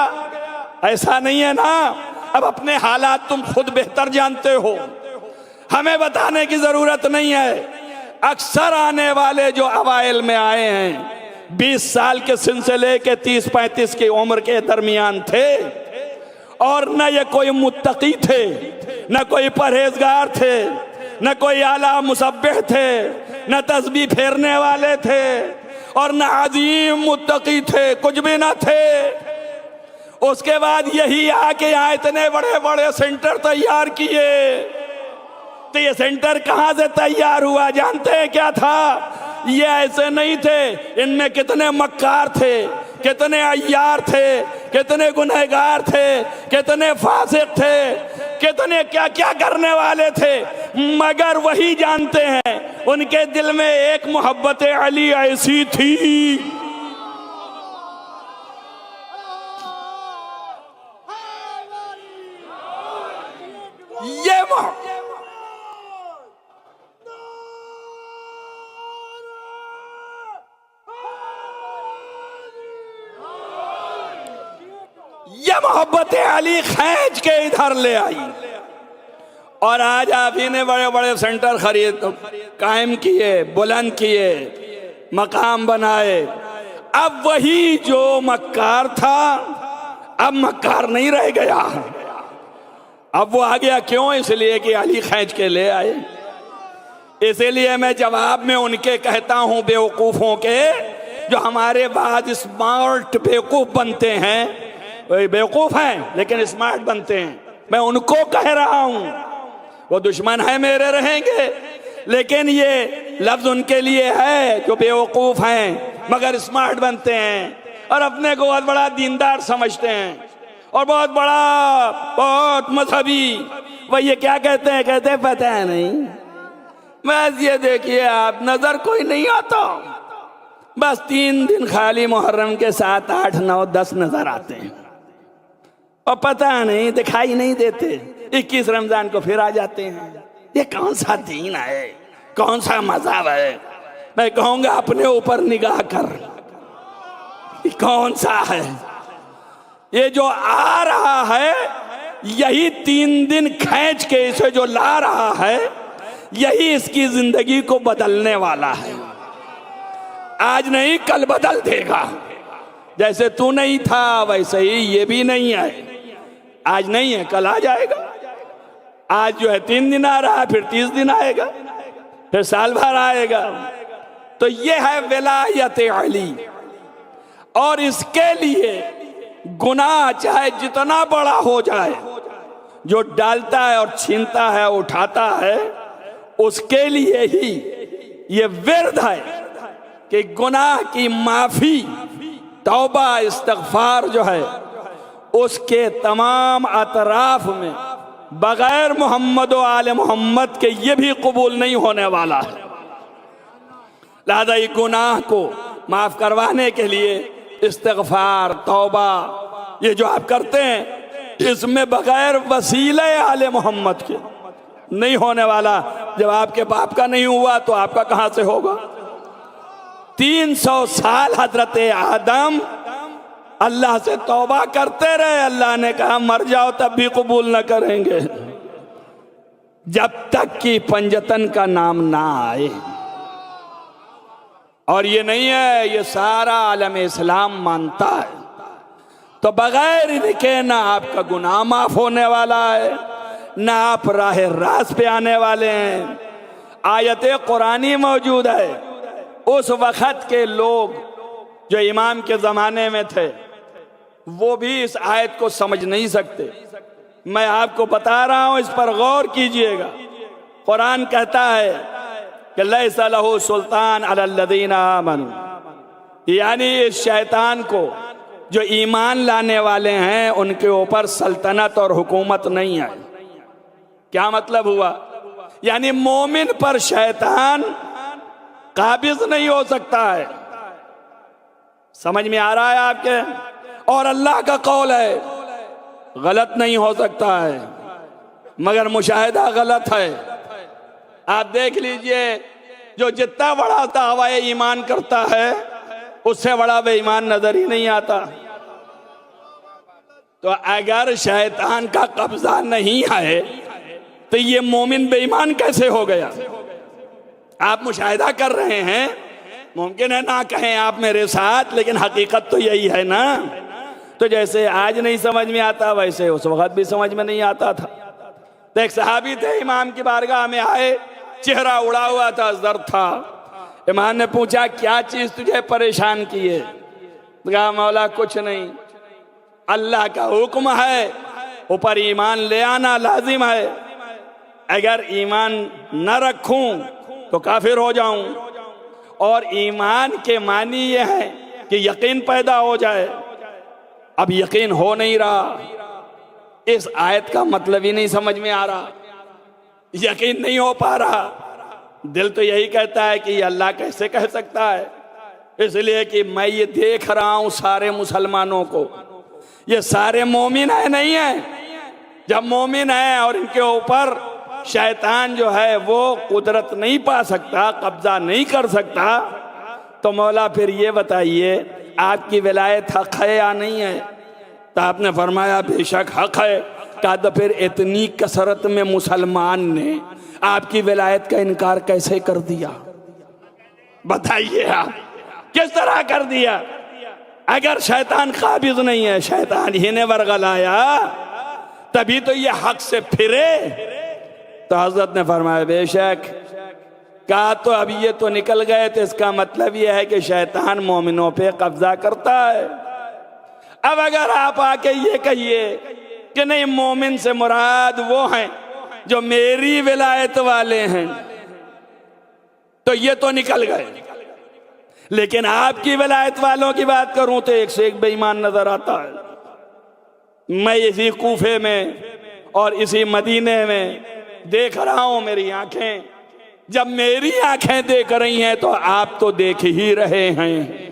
ऐसा नहीं है ना। अब अपने हालात तुम खुद बेहतर जानते हो, हमें बताने की जरूरत नहीं है। अक्सर आने वाले जो अवाइल में आए हैं 20 साल के सिन से लेके 30-35 की उम्र के दरमियान थे, और न ये कोई मुत्तकी थे, न कोई परहेजगार थे, न कोई आला मुसब्बिह थे, न तस्बीह फेरने वाले थे, और न अजीम मुत्तकी थे, कुछ भी न थे। उसके बाद यही आके यहाँ इतने बड़े बड़े सेंटर तैयार किए। तो ये सेंटर कहां से तैयार हुआ जानते हैं क्या था? ये ऐसे नहीं थे, इनमें कितने मक्कार थे, कितने अय्यार थे, कितने गुनहगार थे, कितने फासिक थे, कितने क्या क्या करने वाले थे, मगर वही जानते हैं उनके दिल में एक मोहब्बत अली ऐसी थी। ये मोहब्बत अली खींच के इधर ले आई, और आज आप ही ने बड़े बड़े सेंटर खरीद कायम किए, बुलंद किए, मकाम बनाए। अब वही जो मक्कार था अब मक्कार नहीं रह गया, अब वो आ गया। क्यों? इसलिए कि अली खींच के ले आए। इसीलिए मैं जवाब में उनके कहता हूं बेवकूफों के, जो हमारे बाद स्मार्ट बेवकूफ बनते हैं, वही बेवकूफ हैं लेकिन स्मार्ट बनते हैं। मैं उनको कह रहा हूं, वो दुश्मन है मेरे रहेंगे, लेकिन ये लफ्ज उनके लिए है जो बेवकूफ हैं मगर स्मार्ट बनते हैं और अपने को बहुत बड़ा दीनदार समझते हैं और बहुत बड़ा, बहुत मजहबी। वह ये क्या कहते हैं? कहते हैं पता है नहीं, बस ये देखिए आप, नजर कोई नहीं आता, बस 3 दिन खाली मुहर्रम के 7, 8, 9, 10 नजर आते हैं और पता नहीं, दिखाई नहीं देते। 21 रमजान को फिर आ जाते हैं। ये कौन सा दीन है? कौन सा मजहब है? मैं कहूंगा अपने ऊपर निगाह कर, कौन सा है ये जो आ रहा है? यही 3 दिन खींच के इसे जो ला रहा है, यही इसकी जिंदगी को बदलने वाला है। आज नहीं कल बदल देगा। जैसे तू नहीं था वैसे ही ये भी नहीं है। आज नहीं है कल आ जाएगा। आज जो है 3 दिन आ रहा है, फिर 30 दिन आएगा, फिर साल भर आएगा। तो ये है विलायत अली। और इसके लिए गुनाह चाहे जितना बड़ा हो जाए, जो डालता है और छीनता है, उठाता है, उसके लिए ही ये विर्द है कि गुनाह की माफी, तौबा, इस्तगफार जो है उसके तमाम अतराफ में बगैर मोहम्मद व आले मोहम्मद के ये भी कबूल नहीं होने वाला है। लिहाजा ये गुनाह को माफ करवाने के लिए इस्तगफार, तौबा, ये जो आप करते हैं, इसमें बगैर वसीले आले मोहम्मद के नहीं होने वाला। जब आपके बाप का नहीं हुआ तो आपका कहां से होगा? 300 साल हजरत आदम अल्लाह से तौबा करते रहे। अल्लाह ने कहा मर जाओ तब भी कबूल न करेंगे जब तक कि पंजतन का नाम ना आए। और ये नहीं है, ये सारा आलम इस्लाम मानता है। तो बगैर इनके ना आपका गुनाह माफ होने वाला है, ना आप राह रास पे आने वाले हैं। आयत कुरानी मौजूद है। उस वक्त के लोग जो इमाम के जमाने में थे, वो भी इस आयत को समझ नहीं सकते। मैं आपको बता रहा हूं, इस पर गौर कीजिएगा। कुरान कहता है कि लैसा लहू सुल्तान अलल्लज़ीना आमनू, यानी इस शैतान को जो ईमान लाने वाले हैं उनके ऊपर सल्तनत और हुकूमत नहीं है। क्या मतलब हुआ? यानी मोमिन पर शैतान काबिज नहीं हो सकता है। समझ में आ रहा है आपके? और अल्लाह का कौल है गलत नहीं हो सकता है, मगर मुशाहिदा गलत है। आप देख लीजिए, जो जितना बड़ा दावा ईमान करता है उससे बड़ा बेईमान नजर ही नहीं आता। तो अगर शैतान का कब्जा नहीं है तो ये मोमिन बेईमान कैसे हो गया? आप मुशाहिदा कर रहे हैं, मुमकिन है ना कहें आप मेरे साथ, लेकिन हकीकत तो यही है ना। तो जैसे आज नहीं समझ में आता, वैसे उस वक्त भी समझ में नहीं आता था। तो एक सहाबी थे, इमाम की बारगाह में आए, चेहरा उड़ा हुआ था, जर था। इमाम ने पूछा क्या चीज तुझे परेशान की है? कहा मौला कुछ नहीं, अल्लाह का हुक्म है, ऊपर ईमान ले आना लाजिम है। अगर ईमान न रखूं तो काफिर हो जाऊं। और ईमान के मानी ये है कि यकीन पैदा हो जाए। अब यकीन हो नहीं रहा। इस आयत का मतलब ही नहीं समझ में आ रहा, यकीन नहीं हो पा रहा। दिल तो यही कहता है कि अल्लाह कैसे कह सकता है, इसलिए कि मैं ये देख रहा हूं सारे मुसलमानों को, ये सारे मोमिन है नहीं है। जब मोमिन है और इनके ऊपर शैतान जो है वो कुदरत नहीं पा सकता, कब्जा नहीं कर सकता, तो मौला फिर ये बताइए आपकी विलायत हक है या नहीं है? तो आपने फरमाया बेशक हक है। कहा तो फिर इतनी कसरत में मुसलमान ने आपकी विलायत का इनकार कैसे कर दिया? बताइए आप किस तरह कर दिया? अगर शैतान काबिज नहीं है, शैतान ही ने वर्गलाया, तभी तो ये हक से फिरे। तो हजरत ने फरमाया बेशक। कहा तो अब ये तो निकल गए, तो इसका मतलब ये है कि शैतान मोमिनों पे कब्जा करता है। अब अगर आप आके ये कहिए कि नहीं मोमिन से मुराद वो हैं जो मेरी विलायत वाले हैं, तो ये तो निकल गए। लेकिन आपकी विलायत वालों की बात करूं तो एक से एक बेईमान नजर आता है। मैं इसी कूफे में और इसी मदीने में देख रहा हूं, मेरी आंखें, जब मेरी आंखें देख रही हैं तो आप तो देख ही रहे हैं।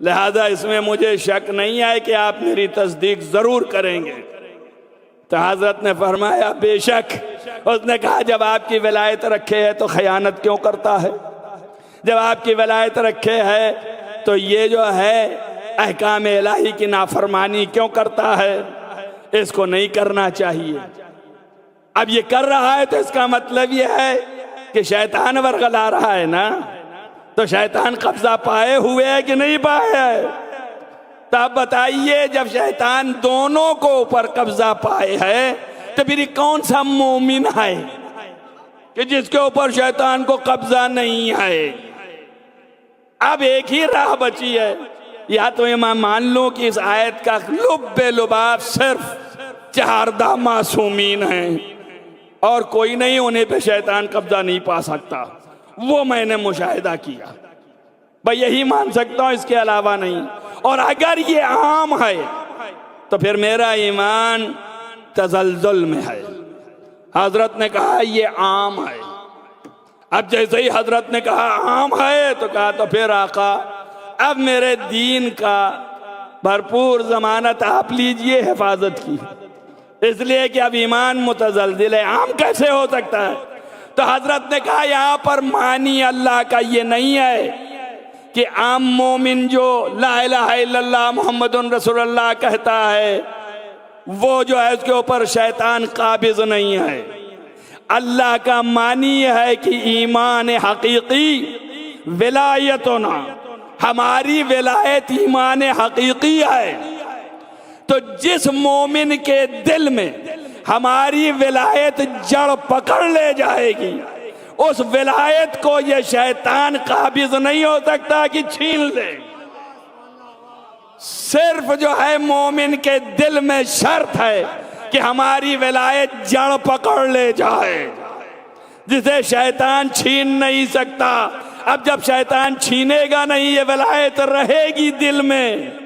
लिहाजा इसमें मुझे शक नहीं है कि आप मेरी तस्दीक जरूर करेंगे। तो हजरत ने फरमाया बेशक उसने कहा जब आपकी विलायत रखे है तो खयानत क्यों करता है? जब आपकी विलायत रखे है तो ये जो है अहकाम इलाही की नाफरमानी क्यों करता है? इसको नहीं करना चाहिए। अब ये कर रहा है तो इसका मतलब ये है कि शैतान वर्गला रहा है ना, तो शैतान कब्जा पाए हुए है कि नहीं पाए है? तो अब बताइए, जब शैतान दोनों को ऊपर कब्जा पाए है तो फिर कौन सा मोमिन है कि जिसके ऊपर शैतान को कब्जा नहीं है? अब एक ही राह बची है, या तो ये मैं मान लूं कि इस आयत का लुब्बे लुबाब सिर्फ 4 मासूमीन हैं और कोई नहीं, उन्हें पे शैतान कब्जा नहीं पा सकता। वो मैंने मुशाहिदा किया, भाई यही मान सकता हूं, इसके अलावा नहीं। और अगर ये आम है तो फिर मेरा ईमान तजल्जुल में है। हजरत ने कहा ये आम है। अब जैसे ही हजरत ने कहा आम है तो कहा तो फिर आका अब मेरे दीन का भरपूर जमानत आप लीजिए हिफाजत की, इसलिए कि अब ईमान मुतजल्जिल है, आम कैसे हो सकता है? तो हजरत ने कहा यहाँ पर मानी अल्लाह का ये नहीं है कि आम मोमिन जो ला इलाहा इल्लल्लाह मुहम्मदुन रसूलुल्लाह कहता है वो जो है उसके ऊपर शैतान काबिज नहीं है। अल्लाह का मानी है कि ईमान हकीकी विलायतुना, हमारी विलायत ईमान हकीकी है। तो जिस मोमिन के दिल में हमारी विलायत जड़ पकड़ ले जाएगी, उस विलायत को ये शैतान काबिज नहीं हो सकता कि छीन ले। सिर्फ जो है मोमिन के दिल में शर्त है कि हमारी विलायत जड़ पकड़ ले जाए, जिसे शैतान छीन नहीं सकता। अब जब शैतान छीनेगा नहीं, ये विलायत रहेगी दिल में,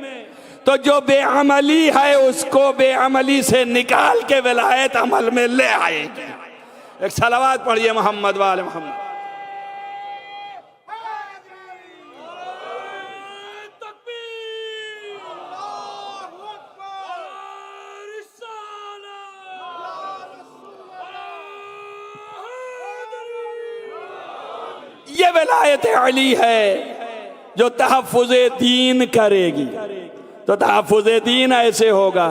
तो जो बेअमली है उसको बेअमली से निकाल के विलायत अमल में ले आएगी। एक सलावत पढ़िए मोहम्मद वाले मोहम्मद। ये विलायत अली है जो तहफ़्फ़ुज़े दीन करेगी। तो तहफ़्फ़ुज़े दीन ऐसे होगा,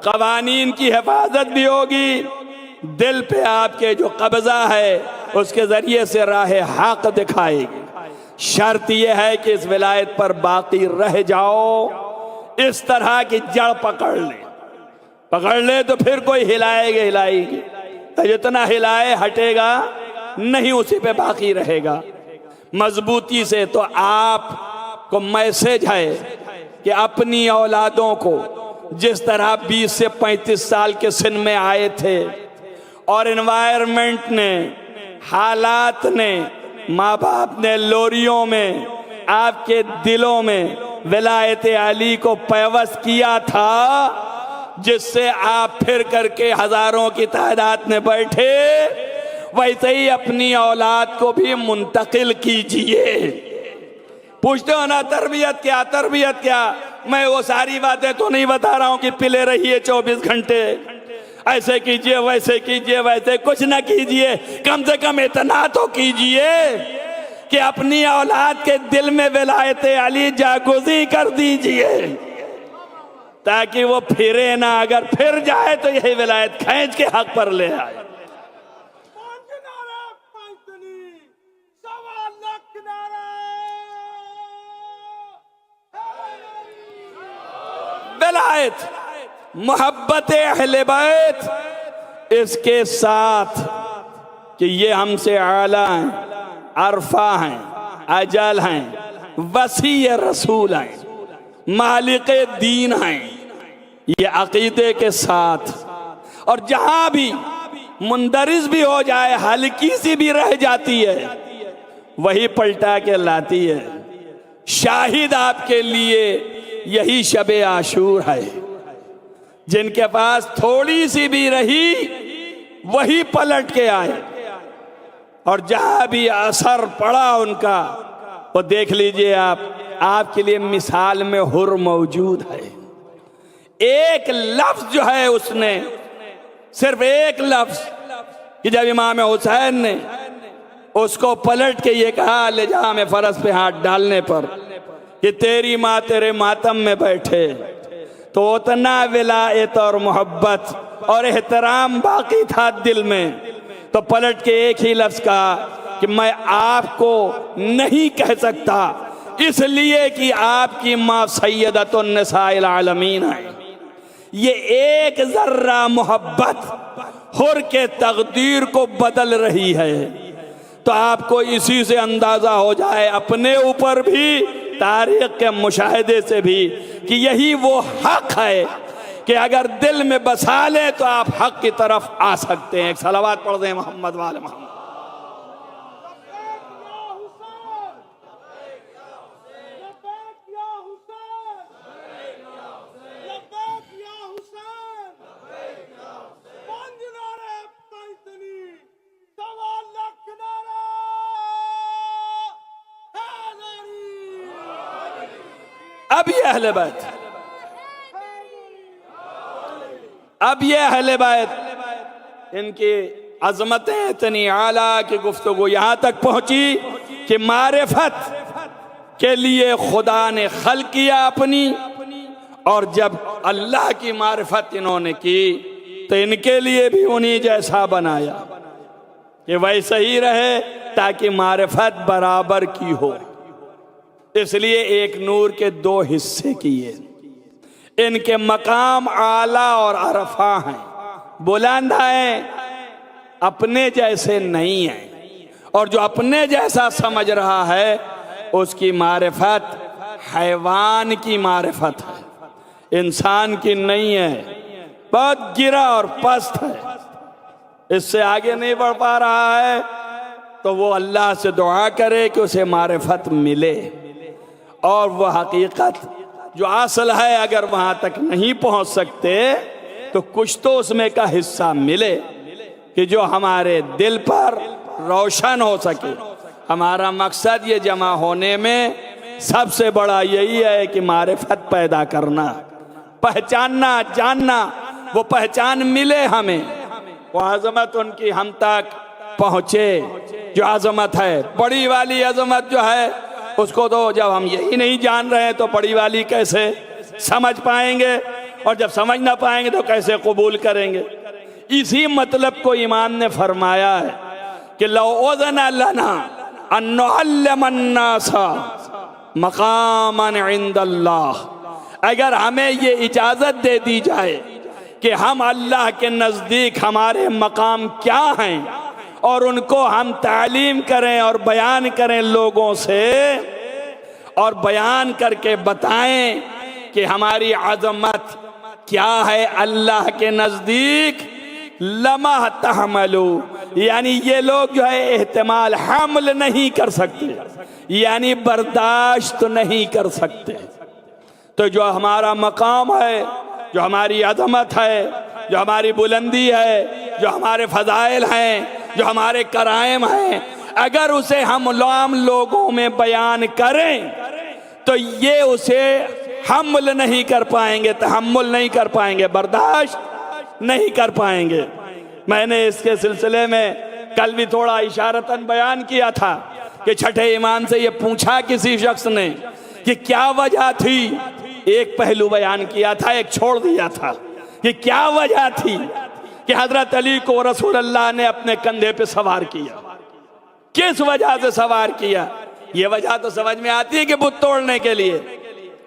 क़वानीन की हिफाजत भी होगी, दिल पे आपके जो कब्जा है उसके जरिए से राह हक दिखाएगी। शर्त यह है कि इस विलायत पर बाकी रह जाओ, इस तरह की जड़ पकड़ ले तो फिर कोई हिलाएगी, तो जितना हिलाए हटेगा नहीं, उसी पे बाकी रहेगा मजबूती से। तो आपको मैसेज है कि अपनी औलादों को जिस तरह 20 से 35 साल के सिन में आए थे और एनवायरनमेंट ने, हालात ने, माँ बाप ने लोरियों में आपके दिलों में विलायत अली को पैवस्त किया था, जिससे आप फिर करके हजारों की तादाद में बैठे, वैसे ही अपनी औलाद को भी मुंतकिल कीजिए। पूछते हो ना तरबियत क्या? मैं वो सारी बातें तो नहीं बता रहा हूं कि पिले रहिए 24 घंटे, ऐसे कीजिए वैसे कुछ ना कीजिए, कम से कम इतना तो कीजिए कि अपनी औलाद के दिल में विलायत अली जागुज़ी कर दीजिए, ताकि वो फिरे ना। अगर फिर जाए तो यही विलायत खींच के हक पर ले आए। विलायत, मोहब्बत अहले बैत, इसके साथ कि ये हमसे आला हैं, अरफा हैं, अजल हैं, वसी रसूल हैं, मालिक दीन हैं, ये अकीदे के साथ। और जहां भी मुंदरिज भी हो जाए, हल्की सी भी रह जाती है, वही पलटा के लाती है। शाहिद आपके लिए यही शबे आशूर है, जिनके पास थोड़ी सी भी रही वही पलट के आए, और जहां भी असर पड़ा उनका, वो देख लीजिए आप, आपके लिए मिसाल में हुर मौजूद है। एक लफ्ज जो है उसने, सिर्फ एक लफ्ज कि जब इमाम हुसैन ने उसको पलट के ये कहा ले जा हमें फरस पे हाथ डालने पर कि तेरी माँ तेरे मातम में बैठे, तो उतना विलायत और मोहब्बत और एहतराम बाकी था दिल में, तो पलट के एक ही लफ्ज कहा कि मैं आपको नहीं कह सकता, इसलिए कि आपकी माँ सैयदतुन निसाइल आलमीन है। ये एक जर्रा मोहब्बत हुर के तकदीर को बदल रही है। तो आपको इसी से अंदाजा हो जाए अपने ऊपर भी, तारीख के मुशाहिदे से भी, कि यही वो हक है कि अगर दिल में बसा ले तो आप हक की तरफ आ सकते हैं। एक सलावत पढ़ दें मोहम्मद वाले मोहम्मद। अब ये अहले बैत, अब ये अहले बैत, इनकी अजमतें इतनी आला की गुफ्तगू यहां तक पहुंची कि मारिफत के लिए खुदा ने खल किया अपनी, और जब अल्लाह की मारिफत इन्होंने की तो इनके लिए भी उन्हीं जैसा बनाया कि वैसे ही रहे ताकि मारिफत बराबर की हो। इसलिए एक नूर के दो हिस्से किए। इनके मकाम आला और अरफा हैं, बुलंद हैं, अपने जैसे नहीं हैं, और जो अपने जैसा समझ रहा है उसकी मारिफत हैवान की मारिफत है, इंसान की नहीं है, बहुत गिरा और पस्त है, इससे आगे नहीं बढ़ पा रहा है। तो वो अल्लाह से दुआ करे कि उसे मारिफत मिले, और वह हकीकत जो असल है अगर वहां तक नहीं पहुंच सकते तो कुछ तो उसमें का हिस्सा मिले कि जो हमारे दिल पर रोशन हो सके। हमारा मकसद ये जमा होने में सबसे बड़ा यही है कि मारिफत पैदा करना, पहचानना, जानना, वो पहचान मिले हमें, वो अजमत उनकी हम तक पहुंचे जो अजमत है। बड़ी वाली अजमत जो है उसको तो जब हम यही नहीं जान रहे हैं तो बड़ी वाली कैसे समझ पाएंगे, और जब समझ ना पाएंगे तो कैसे कबूल करेंगे। इसी मतलब को इमाम ने फरमाया है कि लौ उज़िना लना अन नुअल्लिमन्नासा मकामन इंदल्लाह, अगर हमें ये इजाजत दे दी जाए कि हम अल्लाह के नजदीक हमारे मकाम क्या हैं और उनको हम तालीम करें और बयान करें लोगों से, और बयान करके बताएं कि हमारी अज़मत क्या है अल्लाह के नजदीक, लमा तहमलू, यानी ये लोग जो है एहतमाल हमल नहीं कर सकते, यानी बर्दाश्त नहीं कर सकते। तो जो हमारा मकाम है, जो हमारी अज़मत है, जो हमारी बुलंदी है, जो हमारे फजाइल हैं, जो हमारे कराइम हैं, अगर उसे हम आम लोगों में बयान करें तो ये उसे हमल नहीं कर पाएंगे, तहम्मुल नहीं कर पाएंगे, बर्दाश्त नहीं कर पाएंगे। मैंने इसके सिलसिले में कल भी थोड़ा इशारतन बयान किया था कि छठे इमाम से ये पूछा किसी शख्स ने कि क्या वजह थी, एक पहलू बयान किया था, एक छोड़ दिया था, कि क्या वजह थी कि हजरत अली को रसूलुल्लाह ने अपने कंधे पे सवार किया, किस वजह से सवार किया। ये वजह तो समझ में आती है कि बुत तोड़ने के लिए,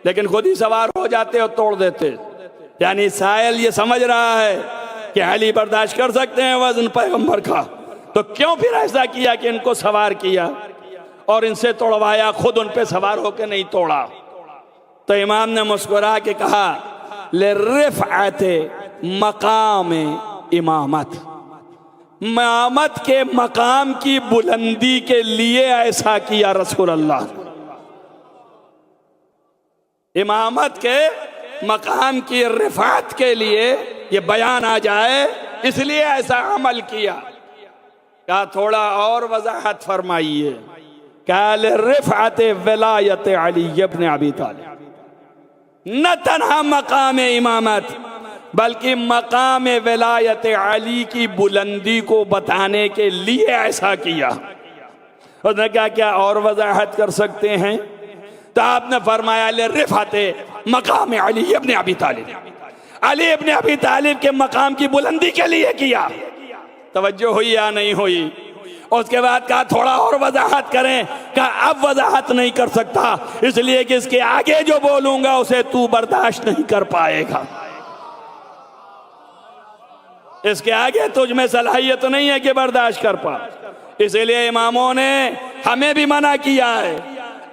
लेकिन खुद ही सवार हो जाते और तोड़ देते। यानी साहिल ये समझ रहा है कि अली बर्दाश्त कर सकते हैं वजन पैगंबर का, तो क्यों फिर ऐसा किया कि इनको सवार किया और इनसे तोड़वाया, खुद उन पे सवार होकर नहीं तोड़ा। तो इमाम ने मुस्कुरा के कहा ले रिफ़अते मकाम इमामत, इमामत के मकाम की बुलंदी के लिए ऐसा किया रसूलुल्लाह। इमामत के मकाम की रिफ़ात के लिए ये बयान आ जाए, इसलिए ऐसा अमल किया। क्या थोड़ा और वजाहत फरमाइए। क्या ले रिफ़अते विलायत अली इब्न अबी तालिब, न तन्हा मकाम इमामत बल्कि मकाम विलायत अली की बुलंदी को बताने के लिए ऐसा किया। उसने कहा क्या और वजाहत कर सकते हैं? तो आपने फरमाया रिफाते मकाम अली इब्न अबी तालिब, अली इब्न अबी तालिब के मकाम की बुलंदी के लिए किया। तवज्जो हुई या नहीं हुई? उसके बाद कहा थोड़ा और वजाहत करें। कहा अब वजाहत नहीं कर सकता, इसलिए कि इसके आगे जो बोलूंगा उसे तू बर्दाश्त नहीं कर पाएगा। इसके आगे तुझ में सलाहियत नहीं है कि बर्दाश्त कर पा। इसलिए इमामों ने हमें भी मना किया है,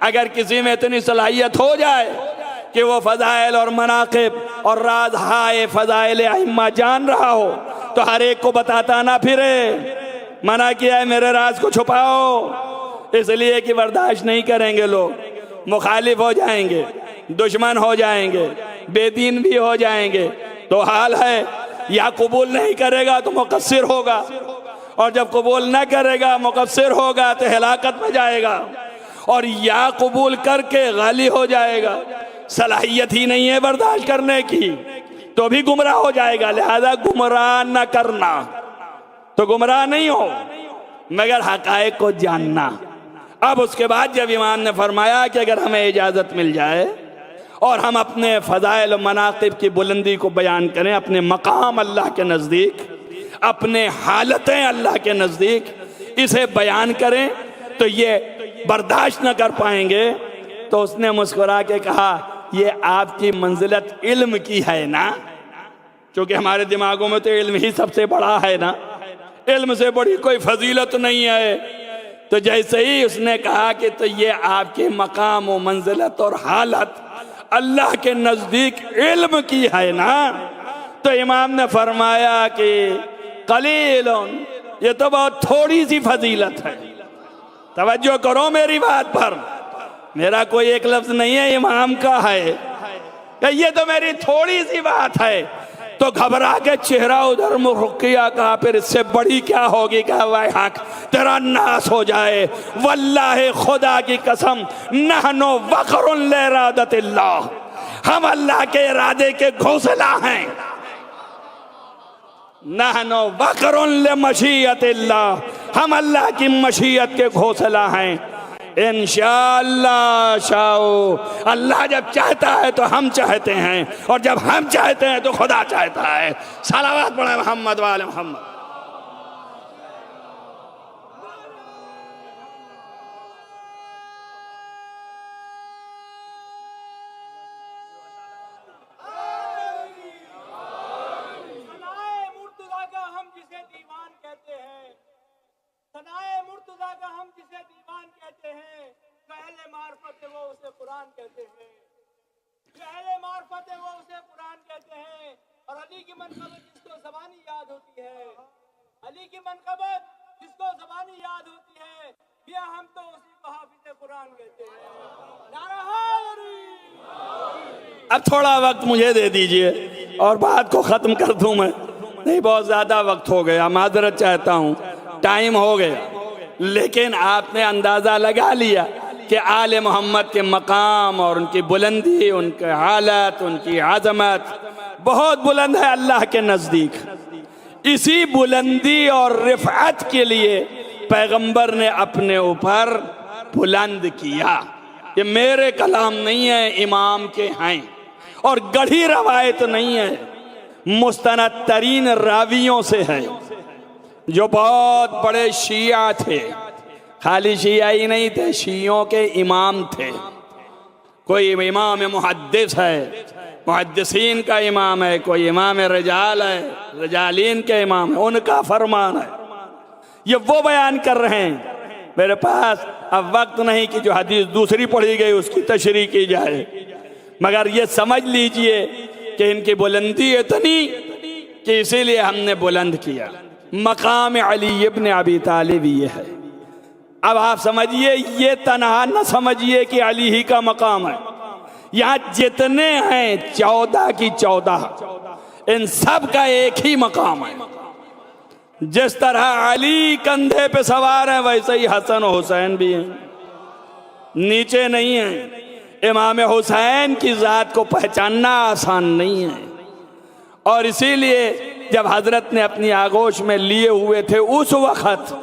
अगर किसी में इतनी सलाहियत हो जाए कि वो फजाइल और मनाकिब और राज हाय फजाइल अइम्मा जान रहा हो, तो हर एक को बताता ना फिरे। मना किया है मेरे राज को छुपाओ, इसलिए कि बर्दाश्त नहीं करेंगे लोग, मुखालिफ हो जाएंगे, दुश्मन हो जाएंगे, बेदीन भी हो जाएंगे। तो हाल है या कबूल नहीं करेगा तो मुकस्सिर होगा, और जब कबूल न करेगा मुकस्सिर होगा तो हिलाकत में जाएगा, और या कबूल करके गाली हो जाएगा। सलाहियत ही नहीं है बर्दाश्त करने की तो भी गुमराह हो जाएगा। लिहाजा गुमराह न करना, तो गुमराह नहीं हो मगर हकायक को जानना। अब उसके बाद जब इमाम ने फरमाया कि अगर हमें इजाज़त मिल जाए और हम अपने फ़ज़ाइल और मनाक़िब की बुलंदी को बयान करें, अपने मकाम अल्लाह के नज़दीक, अपने हालतें अल्लाह के नज़दीक इसे बयान करें, तो ये बर्दाश्त न कर पाएंगे। तो उसने मुस्कुरा के कहा ये आपकी मंजिलत इल्म की है ना, क्योंकि हमारे दिमागों में तो इल्म ही सबसे बड़ा है ना, इल्म से बड़ी कोई फजीलत नहीं है। तो जैसे ही उसने कहा कि तो ये आपके मकाम व मंजिलत और हालत अल्लाह के नज़दीक इल्म की है ना, तो इमाम ने फरमाया कि कलीलन, ये तो बहुत थोड़ी सी फजीलत है। तवज्जो करो मेरी बात पर, मेरा कोई एक लफ्ज नहीं है, इमाम का है, ये तो मेरी थोड़ी सी बात है। तो घबरा के चेहरा उधर मुख किया, कहा फिर इससे बड़ी क्या होगी? कहा वाह हक तेरा नाश हो जाए, वल्लाह खुदा की कसम, नहनो वक़रुन लिरादतिल्लाह, हम अल्लाह के इरादे के घोंसला हैं। नहनो वक़रुन लिमशीयतिल्लाह, हम अल्लाह की मशीयत के घोंसला हैं। इंशाअल्लाह शाओ, अल्लाह जब चाहता है तो हम चाहते हैं, और जब हम चाहते हैं तो खुदा चाहता है। सलावत पढ़े मोहम्मद वाले मोहम्मद। मुर्तज़ा का हम जिसे दीवान कहते हैं, सनाए मुर्तज़ा का हम जिसे दीवान कहते हैं, जो अहले मार्फत है वो उसे कुरान कहते हैं, जो अहले मार्फत है वो उसे कुरान कहते हैं। और अली की मनक़बत जिसको ज़बानी याद होती है, अली की मनक़बत जिसको ज़बानी याद होती है, या हम तो उसी को हाफिज़ कुरान कहते हैं। नारा हैदरी। अब थोड़ा वक्त मुझे दे दीजिए और बात को ख़त्म कर दूं मैं, नहीं बहुत ज़्यादा वक्त हो गया, माजरत चाहता हूँ, टाइम हो गया। लेकिन आपने अंदाज़ा लगा लिया कि आले मोहम्मद के मकाम और उनकी बुलंदी, उनकी हालत, उनकी आज़मत बहुत बुलंद है अल्लाह के नज़दीक। इसी बुलंदी और रिफ़अत के लिए पैगंबर ने अपने ऊपर बुलंद किया कि मेरे कलाम नहीं है, इमाम के हैं, और गढ़ी रवायत नहीं है, मुस्तनद तरीन रावियों से है, जो बहुत बड़े शिया थे। खाली शिया ही नहीं थे, शियों के इमाम थे। कोई इमाम मुहद्दिस है, मुहद्दिसीन का इमाम है, कोई इमाम रजाल है, रजालीन के इमाम है, उनका फरमान है। ये वो बयान कर रहे हैं। मेरे पास अब वक्त नहीं कि जो हदीस दूसरी पढ़ी गई उसकी तशरीह की जाए, मगर ये समझ लीजिए कि इनकी बुलंदी इतनी कि इसीलिए हमने बुलंद किया। मकाम अली इब्न अबी तालिब ये है। अब आप समझिए, ये तनहा न समझिए कि अली ही का मकाम है। यहाँ जितने हैं 14 की 14, इन सब का एक ही मकाम है। जिस तरह अली कंधे पे सवार है, वैसे ही हसन हुसैन भी हैं, नीचे नहीं है। इमाम हुसैन की ज़ात को पहचानना आसान नहीं है, और इसीलिए जब हजरत ने अपनी आगोश में लिए हुए थे उस वक्त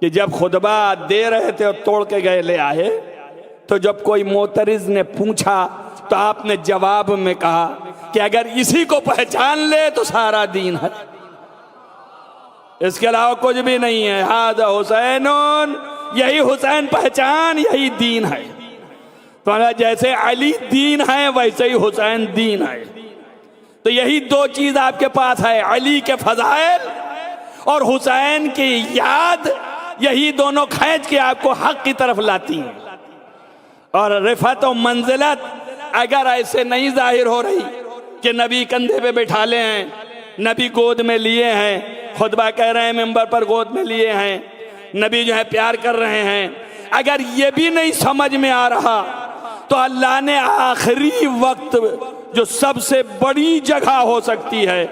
कि जब खुतबा दे रहे थे और तोड़ के गए ले आए, तो जब कोई मोतरिज ने पूछा तो आपने जवाब में कहा कि अगर इसी को पहचान ले तो सारा दीन है, इसके अलावा कुछ भी नहीं है। हादा हुसैनुन, यही हुसैन पहचान, यही दीन है। तो जैसे अली दीन है वैसे ही हुसैन दीन है। तो यही दो चीज आपके पास है, अली के फजाइल और हुसैन की याद, यही दोनों खींच के आपको हक की तरफ लाती हैं। और रिफत और मंजिलत अगर ऐसे नहीं जाहिर हो रही कि नबी कंधे पे बैठा ले हैं, नबी गोद में लिए हैं, खुतबा कह रहे हैं मिंबर पर गोद में लिए हैं, नबी जो है प्यार कर रहे हैं, अगर ये भी नहीं समझ में आ रहा तो अल्लाह ने आखिरी वक्त जो सबसे बड़ी जगह हो सकती है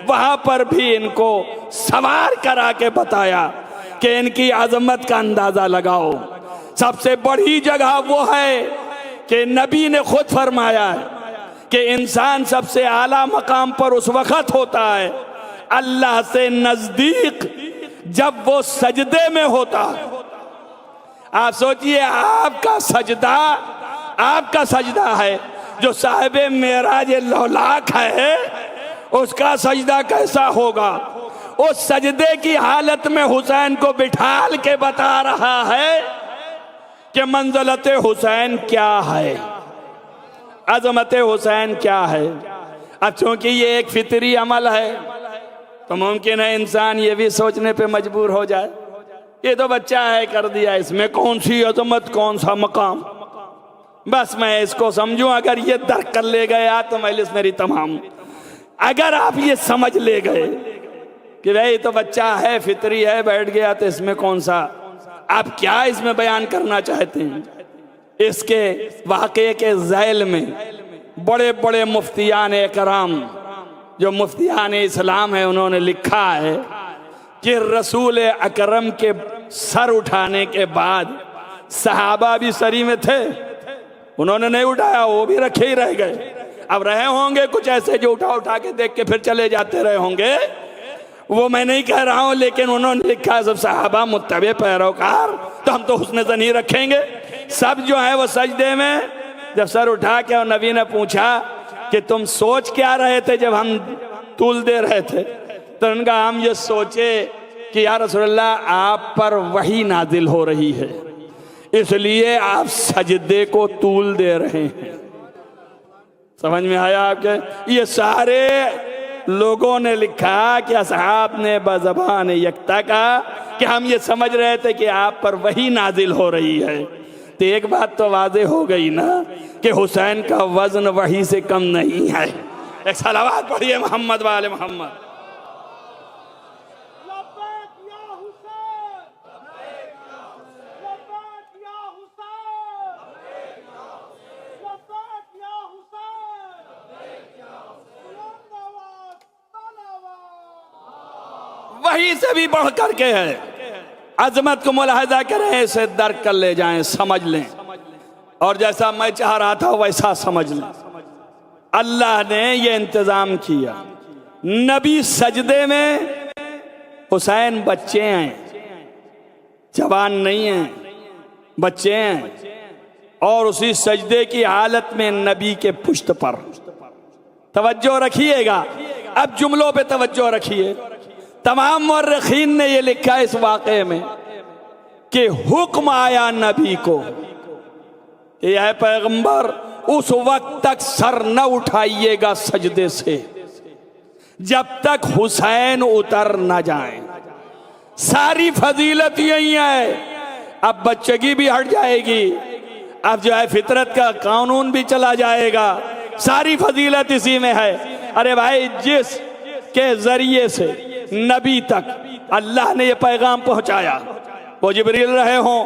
वहां पर भी इनको सवार करा के बताया कि इनकी अजमत का अंदाजा लगाओ। सबसे बड़ी जगह वो है कि नबी ने खुद फरमाया है कि इंसान सबसे आला मकाम पर उस वक्त होता है अल्लाह से नजदीक जब वो सजदे में होता है। आप सोचिए आपका सजदा है जो साहिबे मेराज लौलाक है, उसका सजदा कैसा होगा। उस सजदे की हालत में हुसैन को बिठाल के बता रहा है कि मंज़िलत हुसैन क्या है, अजमत हुसैन क्या है। अब चूंकि ये एक फितरी अमल है तो मुमकिन है इंसान ये भी सोचने पे मजबूर हो जाए ये तो बच्चा है, कर दिया, इसमें कौन सी अजमत, कौन सा मकाम, बस मैं इसको समझूं। अगर ये दर्क कर ले गया तो मजलिस मेरी तमाम। अगर आप ये समझ ले गए कि भाई तो बच्चा है, फितरी है, बैठ गया, तो इसमें कौन सा, आप क्या इसमें बयान करना चाहते हैं। इसके वाक़े के ज़ैल में बड़े बड़े मुफ्तियान इकराम जो मुफ्तियान इस्लाम है उन्होंने लिखा है कि रसूल अकरम के सर उठाने के बाद सहाबा भी सरी में थे, उन्होंने नहीं उठाया, वो भी रखे ही रह गए। अब रहे होंगे कुछ ऐसे जो उठा के देख के फिर चले जाते रहे होंगे, वो मैं नहीं कह रहा हूं, लेकिन उन्होंने लिखा सब सहाबा मुत्तबे पैरोकार, तो हम तो हुस्न ज़नी रखेंगे। सब जो है वो सजदे में जब सर उठा के और नबी ने पूछा कि तुम सोच क्या रहे थे जब हम तूल दे रहे थे, तो उनका हम ये सोचे कि या रसूलल्लाह आप पर वही नाजिल हो रही है इसलिए आप सजदे को तूल दे रहे हैं। समझ में आया आपके। ये सारे लोगों ने लिखा कि असहाब ने बज़बान यकता कहा कि हम ये समझ रहे थे कि आप पर वही नाजिल हो रही है। तो एक बात तो वाज़े हो गई ना कि हुसैन का वजन वही से कम नहीं है। एक सलावत पढ़िए मोहम्मद वाले मोहम्मद। वही से भी बढ़ करके है। अजमत को मुलाहजा करें, इसे दर्क कर ले जाएं, समझ लें, और जैसा मैं चाह रहा था वैसा समझ लें। अल्लाह ने ये इंतजाम किया। नबी सजदे में, हुसैन बच्चे हैं, जवान नहीं हैं, बच्चे हैं, और उसी सजदे की हालत में नबी के पुश्त पर तवज्जो रखिएगा। अब जुमलों पे तवज्जो रखिए। तमाम मुर्रिखीन ने ये लिखा इस वाक़े में कि हुक्म आया नबी को, यह पैगंबर उस वक्त तक सर न उठाइएगा सजदे से जब तक हुसैन उतर न जाए। सारी फजीलत यही है। अब बच्चगी भी हट जाएगी, अब जो है फितरत का कानून भी चला जाएगा, सारी फजीलत इसी में है। अरे भाई, जिस के जरिए से नबी तक अल्लाह ने ये पैगाम पहुंचाया, वो जिब्रील रहे हों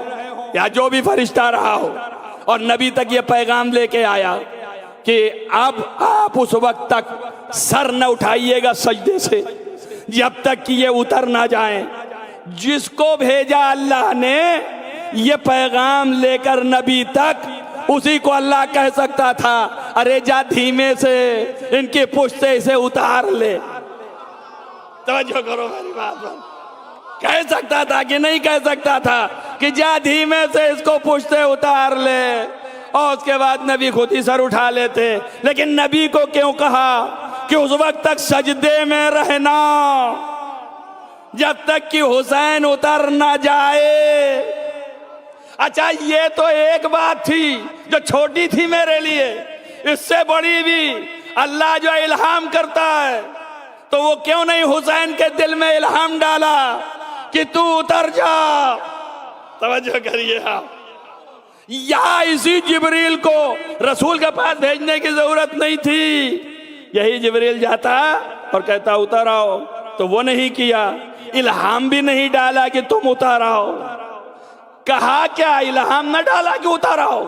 या जो भी फरिश्ता रहा हो, और नबी तक ये पैगाम लेके आया कि अब आप उस वक्त तक सर न उठाइएगा सजदे से जब तक कि ये उतर ना जाए। जिसको भेजा अल्लाह ने ये पैगाम लेकर नबी तक, उसी को अल्लाह कह सकता था अरे जा धीमे से इनके पुष्ट से इसे उतार ले। तवज्जो करो मेरी बात पर। कह सकता था कि नहीं कह सकता था कि जा धीमे से इसको पुष्ट से उतार ले, और उसके बाद नबी खुद ही सर उठा लेते। लेकिन नबी को क्यों कहा कि उस वक्त तक सजदे में रहना जब तक कि हुसैन उतर ना जाए। अच्छा, ये तो एक बात थी जो छोटी थी मेरे लिए, इससे बड़ी भी अल्लाह जो इल्हाम करता है तो वो क्यों नहीं हुसैन के दिल में इल्हाम डाला कि तू उतर जा। तवज्जो करिए आप, या इसी जिब्रील को रसूल के पास भेजने की जरूरत नहीं थी, यही जिब्रील जाता और कहता उतर आओ, तो वो नहीं किया। इल्हाम भी नहीं डाला कि तुम उतर आओ। कहा क्या, इल्हाम न डाला कि उतर आओ?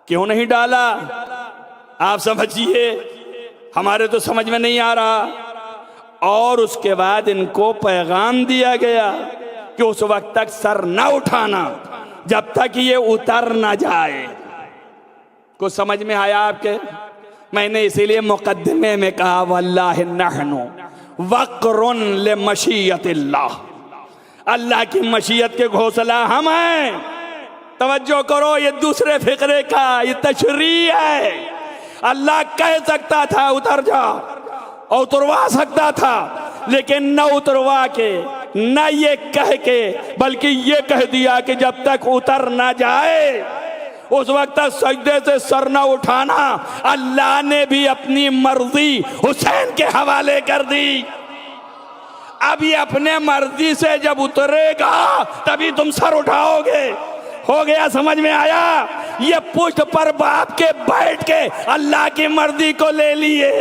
क्यों नहीं डाला आप समझिए, हमारे तो समझ में नहीं आ रहा। और उसके बाद इनको पैगाम दिया गया कि उस वक्त तक सर न उठाना जब तक ये उतर ना जाए। कुछ समझ में आया आपके? मैंने इसीलिए मुकद्दमे में कहा वल्लाहि नहनु वक़रुन ले मशीयतिल्लाह, अल्लाह की मशीयत के घोंसला हम हैं। तवज्जो करो, ये दूसरे फिक्रे का ये तशरीह है। अल्लाह कह सकता था उतर जा, और उतरवा सकता था, लेकिन न उतरवा के न ये कह के, बल्कि ये कह दिया कि जब तक उतर ना जाए उस वक्त तक सजदे से सर न उठाना। अल्लाह ने भी अपनी मर्जी हुसैन के हवाले कर दी। अब ये अपने मर्जी से जब उतरेगा तभी तुम सर उठाओगे। हो गया, समझ में आया? ये पुष्ट पर बाप के बैठ के अल्लाह की मर्जी को ले लिए।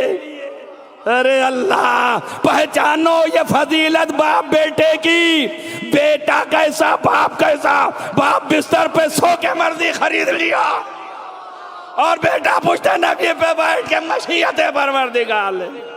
अरे अल्लाह, पहचानो ये फजीलत बाप बेटे की। बेटा कैसा, बाप कैसा। बाप बिस्तर पे सो के मर्जी खरीद लिया, और बेटा पुष्ट नबी पे बैठ के मशीयते परवरदिगार ले।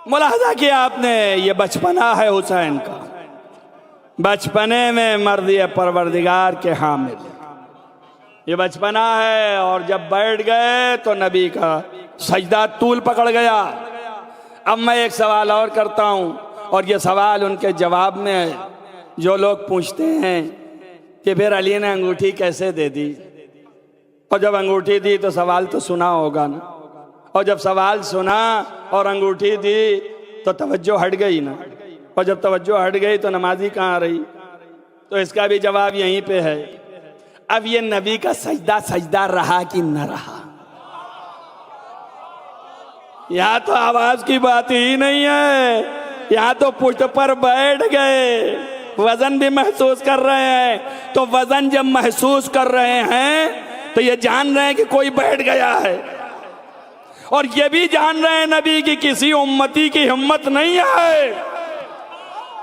मुलाहजा किया आपने, ये बचपना है हुसैन का। बचपने में मर्दी परवरदिगार के हामिल, ये बचपना है। और जब बैठ गए तो नबी का सजदा तूल पकड़ गया। अब मैं एक सवाल और करता हूँ, और ये सवाल उनके जवाब में है। जो लोग पूछते हैं कि फिर अली ने अंगूठी कैसे दे दी, और जब अंगूठी दी तो सवाल तो सुना होगा ना, और जब सवाल सुना और अंगूठी दी तो तवज्जो हट गई ना, और जब तवज्जो हट गई तो नमाजी कहाँ रही? तो इसका भी जवाब यहीं पे है। अब ये नबी का सजदा सजदा रहा कि न रहा, यहाँ तो आवाज की बात ही नहीं है, यहाँ तो पुष्ट पर बैठ गए, वजन भी महसूस कर रहे हैं। तो वजन जब महसूस कर रहे हैं तो ये जान रहे हैं कि कोई बैठ गया है, और ये भी जान रहे हैं नबी की किसी उम्मती की हिम्मत नहीं है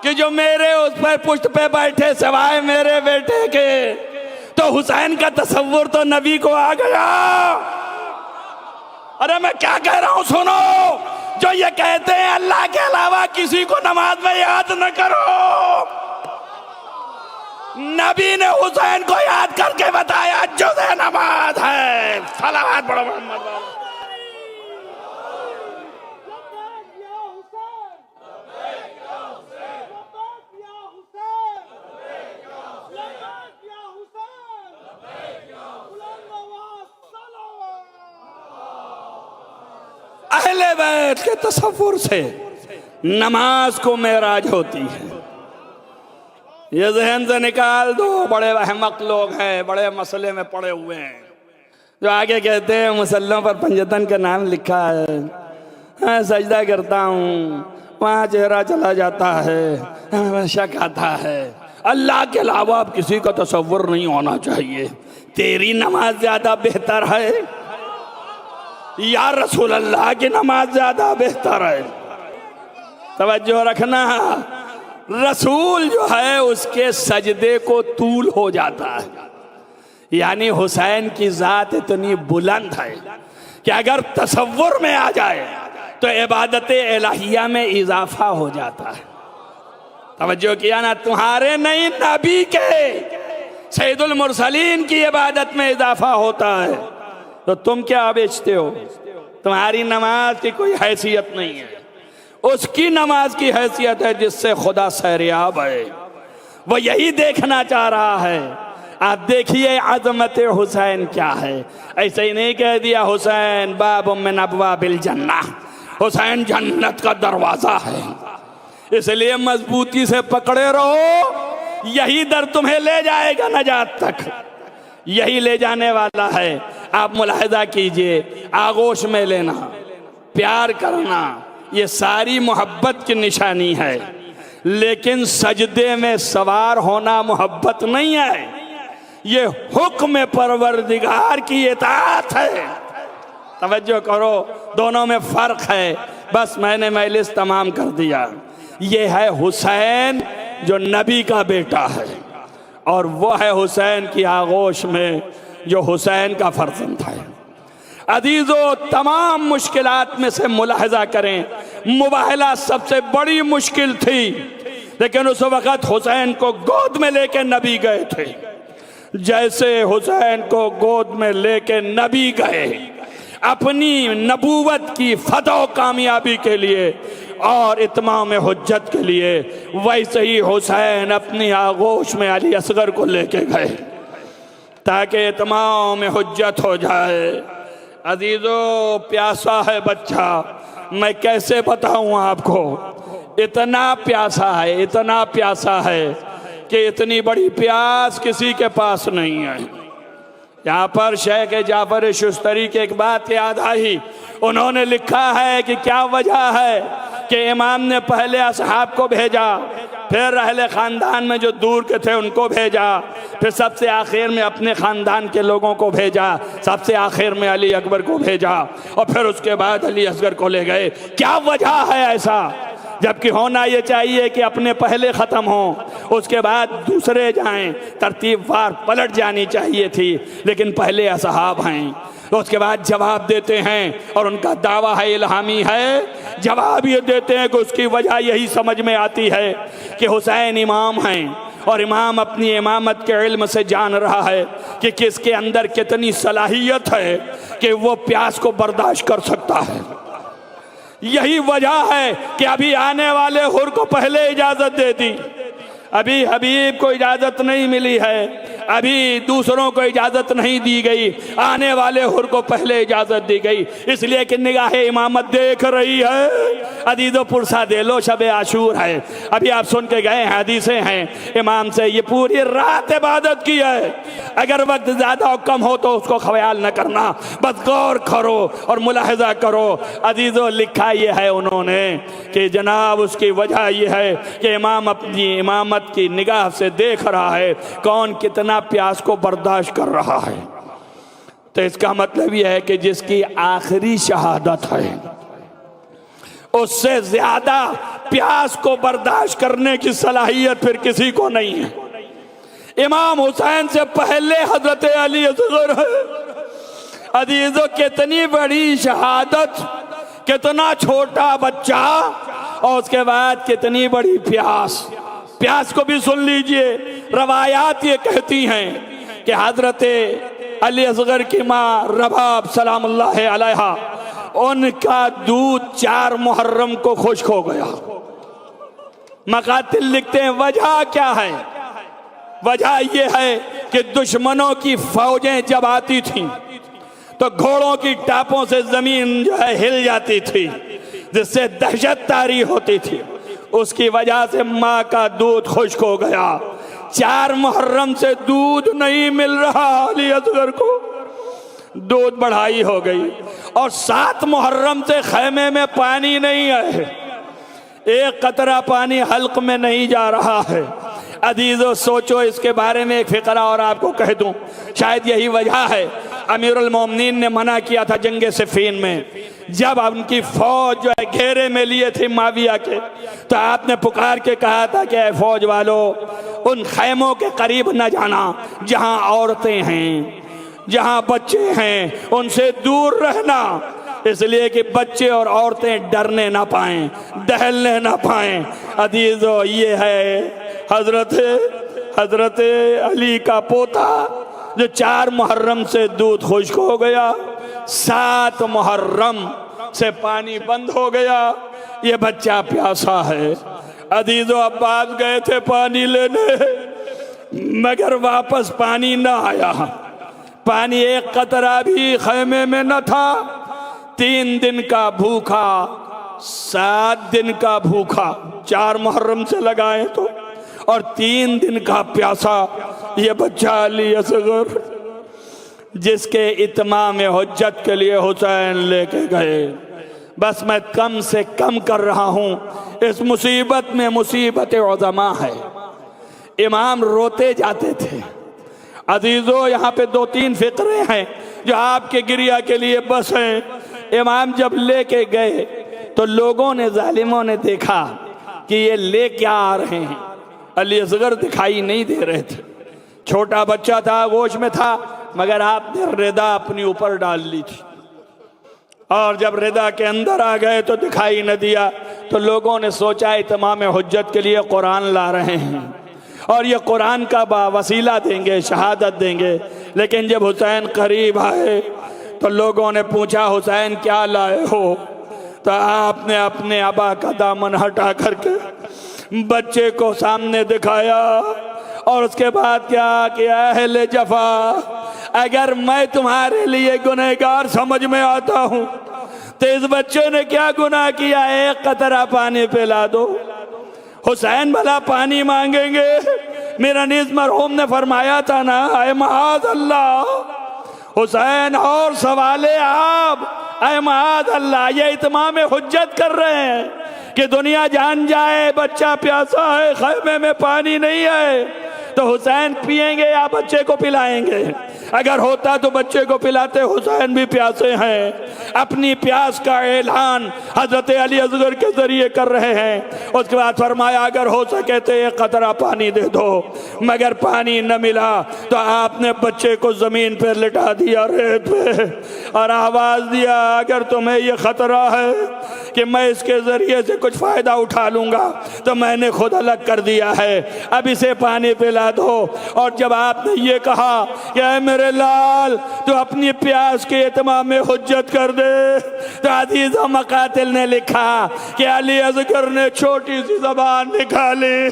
कि जो मेरे उस पर पुष्ट पे बैठे सिवाय मेरे बेटे के। तो हुसैन का तसव्वुर तो नबी को आ गया। अरे मैं क्या कह रहा हूं सुनो, जो ये कहते हैं अल्लाह के अलावा किसी को नमाज में याद न करो, नबी ने हुसैन को याद करके बताया जुज़े नमाज है। सलावत पढ़ो मोहम्मद। आले बैत के तसव्वुर से नमाज को मेराज होती है। ये जहन से निकाल दो। बड़े अहमक लोग हैं, बड़े मसले में पड़े हुए हैं, जो आगे कहते हैं मुसल्लों पर पंजतन का नाम लिखा है, हाँ, सजदा करता हूँ, वहाँ चेहरा चला जाता है, शक आता है। अल्लाह के अलावा अब किसी का तसव्वुर नहीं होना चाहिए। तेरी नमाज ज्यादा बेहतर है या रसूल अल्लाह की नमाज ज्यादा बेहतर है? तवज्जो रखना, रसूल जो है उसके सजदे को तूल हो जाता है, यानी हुसैन की जात इतनी बुलंद है कि अगर तसव्वुर में आ जाए तो इबादत इलाहिया में इजाफा हो जाता है। तवज्जो किया ना? तुम्हारे नहीं, नबी के सैयदुल मुरसलीन की इबादत में इजाफा होता है, तो तुम क्या बेचते हो? तुम्हारी नमाज की कोई हैसियत नहीं है, उसकी नमाज की हैसियत है जिससे खुदा सैरियाब है। वो यही देखना चाह रहा है। आप देखिए अज़मत हुसैन क्या है। ऐसे ही नहीं कह दिया हुसैन बाब मिन अबवाबिल जन्नह, हुसैन जन्नत का दरवाजा है, इसलिए मजबूती से पकड़े रहो, यही दर तुम्हें ले जाएगा नजात तक, यही ले जाने वाला है। आप मुलाहिजा कीजिए, आगोश में लेना, प्यार करना, ये सारी मोहब्बत की निशानी है, लेकिन सजदे में सवार होना मोहब्बत नहीं है, ये हुक्म परवरदिगार की इताअत है। तवज्जो करो, दोनों में फर्क है। बस मैंने मजलिस तमाम कर दिया। ये है हुसैन जो नबी का बेटा है, और वो है हुसैन की आगोश में जो हुसैन का फर्जंद है। अजीजों, तमाम मुश्किलात में से मुलाहिजा करें, मुबाहला सबसे बड़ी मुश्किल थी, लेकिन उस वक़्त हुसैन को गोद में लेके नबी गए थे। जैसे हुसैन को गोद में लेके नबी गए अपनी नबूवत की फतह कामयाबी के लिए और इत्माम हुज्जत के लिए, वैसे ही हुसैन अपनी आगोश में अली असगर को लेके गए ताकि इत्माम हुज्जत हो जाए। अजीजों, प्यासा है बच्चा, मैं कैसे बताऊं आपको, इतना प्यासा है, इतना प्यासा है कि इतनी बड़ी प्यास किसी के पास नहीं है। यहाँ पर शेख जाफर शुस्तरी की एक बात याद आई। उन्होंने लिखा है कि क्या वजह है कि इमाम ने पहले असहाब को भेजा, फिर अहले ख़ानदान में जो दूर के थे उनको भेजा, फिर सबसे आखिर में अपने ख़ानदान के लोगों को भेजा, सबसे आखिर में अली अकबर को भेजा, और फिर उसके बाद अली असगर को ले गए। क्या वजह है ऐसा? जबकि होना ये चाहिए कि अपने पहले ख़त्म हों, उसके बाद दूसरे जाएं, तरतीब वार पलट जानी चाहिए थी, लेकिन पहले असहाब हैं, तो उसके बाद जवाब देते हैं, और उनका दावा है इल्हामी है। जवाब ये देते हैं कि उसकी वजह यही समझ में आती है कि हुसैन इमाम हैं, और इमाम अपनी इमामत के इल्म से जान रहा है कि किसके अंदर कितनी सलाहियत है कि वो प्यास को बर्दाश्त कर सकता है। यही वजह है कि अभी आने वाले हुर को पहले इजाजत दे दी, अभी हबीब को इजाजत नहीं मिली है, अभी दूसरों को इजाजत नहीं दी गई, आने वाले हुर को पहले इजाजत दी गई, इसलिए कि निगाहे इमामत देख रही है। अदीदो पुरसा दे लो, शब आशूर है, अभी आप सुन के गए हैं, हदीसें हैं इमाम से, ये पूरी रात इबादत की है। अगर वक्त ज़्यादा कम हो तो उसको ख्याल न करना, बस गौर करो और मुलाहिजा करो। अदीदो, लिखा ये है उन्होंने कि जनाब उसकी वजह यह है कि इमाम अपनी इमामत की निगाह से देख रहा है कौन कितना प्यास को बर्दाश्त कर रहा है। तो इसका मतलब यह है कि जिसकी आखिरी शहादत है उससे ज्यादा प्यास को बर्दाश्त करने की सलाहियत फिर किसी को नहीं है। इमाम हुसैन से पहले हजरत अली असगर है। अजीजों, कितनी बड़ी शहादत, कितना छोटा बच्चा, और उसके बाद कितनी बड़ी प्यास। प्यास को भी सुन लीजिए, रवायात ये कहती हैं कि हजरत अली असगर की माँ रबाब सलामुल्लाह अलैहा, उनका दूध 4 मुहर्रम को खुश्क हो गया। मकातिल लिखते हैं वजह क्या है? वजह यह है कि दुश्मनों की फौजें जब आती थीं तो घोड़ों की टापों से जमीन जो है हिल जाती थी, जिससे दहशत तारी होती थी। उसकी वजह से माँ का दूध खुश्क हो गया। 4 मुहर्रम से दूध नहीं मिल रहा अली असगर को, दूध बढ़ाई हो गई। और 7 मुहर्रम से खैमे में पानी नहीं है, एक कतरा पानी हल्क में नहीं जा रहा है। अजीजों सोचो, इसके बारे में एक फिक्रा और आपको कह दूं, शायद यही वजह है अमीरुल मोमिनीन ने मना किया था जंगे सिफ़ीन में, जब उनकी फौज जो है घेरे में लिए थे माविया के, तो आपने पुकार के कहा था कि ऐ फौज वालों, उन खैमों के करीब न जाना जहां औरतें हैं, जहां बच्चे हैं, उनसे दूर रहना, इसलिए कि बच्चे और औरतें डरने ना पाएं, दहलने ना पाएं। अजीजों, ये है हजरत अली का पोता जो 4 मुहर्रम से दूध खुश्क हो गया, 7 मुहर्रम से पानी बंद हो गया, ये बच्चा प्यासा है। अजीजों, अब्बास गए थे पानी लेने, मगर वापस पानी ना आया, पानी एक कतरा भी खैमे में न था। 3 दिन का भूखा, 7 दिन का भूखा, 4 मुहर्रम से लगाए तो, और 3 दिन का प्यासा ये बच्चा अली असगर, जिसके इत्माम हुज्जत के लिए हुसैन लेके गए। बस मैं कम से कम कर रहा हूँ, इस मुसीबत में मुसीबत उज़मा है। इमाम रोते जाते थे। अजीजों, यहाँ पे 2-3 फिक्रे हैं जो आपके गिरिया के लिए बस हैं। इमाम जब लेके गए तो लोगों ने, जालिमों ने देखा कि ये ले क्या आ रहे हैं। अली असगर दिखाई नहीं दे रहे थे, छोटा बच्चा था, गोश में था, मगर आपने रिदा अपनी ऊपर डाल ली थी, और जब रिदा के अंदर आ गए तो दिखाई न दिया। तो लोगों ने सोचा इत्माम हुज्जत के लिए कुरान ला रहे हैं और ये कुरान का वसीला देंगे, शहादत देंगे। लेकिन जब हुसैन करीब आए तो लोगों ने पूछा, हुसैन क्या लाए हो? तो आपने अपने अबा का दामन हटा करके बच्चे को सामने दिखाया, और उसके बाद क्या किया, अहले जफा, अगर मैं तुम्हारे लिए गुनहगार समझ में आता हूँ तो इस बच्चे ने क्या गुनाह किया, एक कतरा पानी पिला दो। हुसैन भला पानी मांगेंगे? मेरा नीज मरहूम ने फरमाया था ना, ऐ महाज अल्लाह, हुसैन और सवाले आप, ऐ महाज अल्लाह, ये इत्माम हुज्जत कर रहे हैं कि दुनिया जान जाए बच्चा प्यासा है, खैमे में पानी नहीं है, तो हुसैन पिएंगे या बच्चे को पिलाएंगे? अगर होता तो बच्चे को पिलाते, हुसैन भी प्यासे हैं। अपनी प्यास का ऐलान हजरत अली असगर के जरिए कर रहे हैं। उसके बाद फरमाया, अगर हो सके तो एक कतरा पानी दे दो। मगर पानी न मिला तो आपने बच्चे को जमीन पर लिटा दिया, रेत पे, और आवाज दिया, अगर तुम्हें यह खतरा है कि मैं इसके जरिए से कुछ फायदा उठा लूंगा तो मैंने खुद अलग कर दिया है, अब इसे पानी पिला दो। और जब आपने ये कहा कि मेरे लाल, तो अपनी प्यास के इत्माम में हुज्जत कर दे, तो अजीज मकातिल ने लिखा कि अली असगर ने छोटी सी जबान निकाली।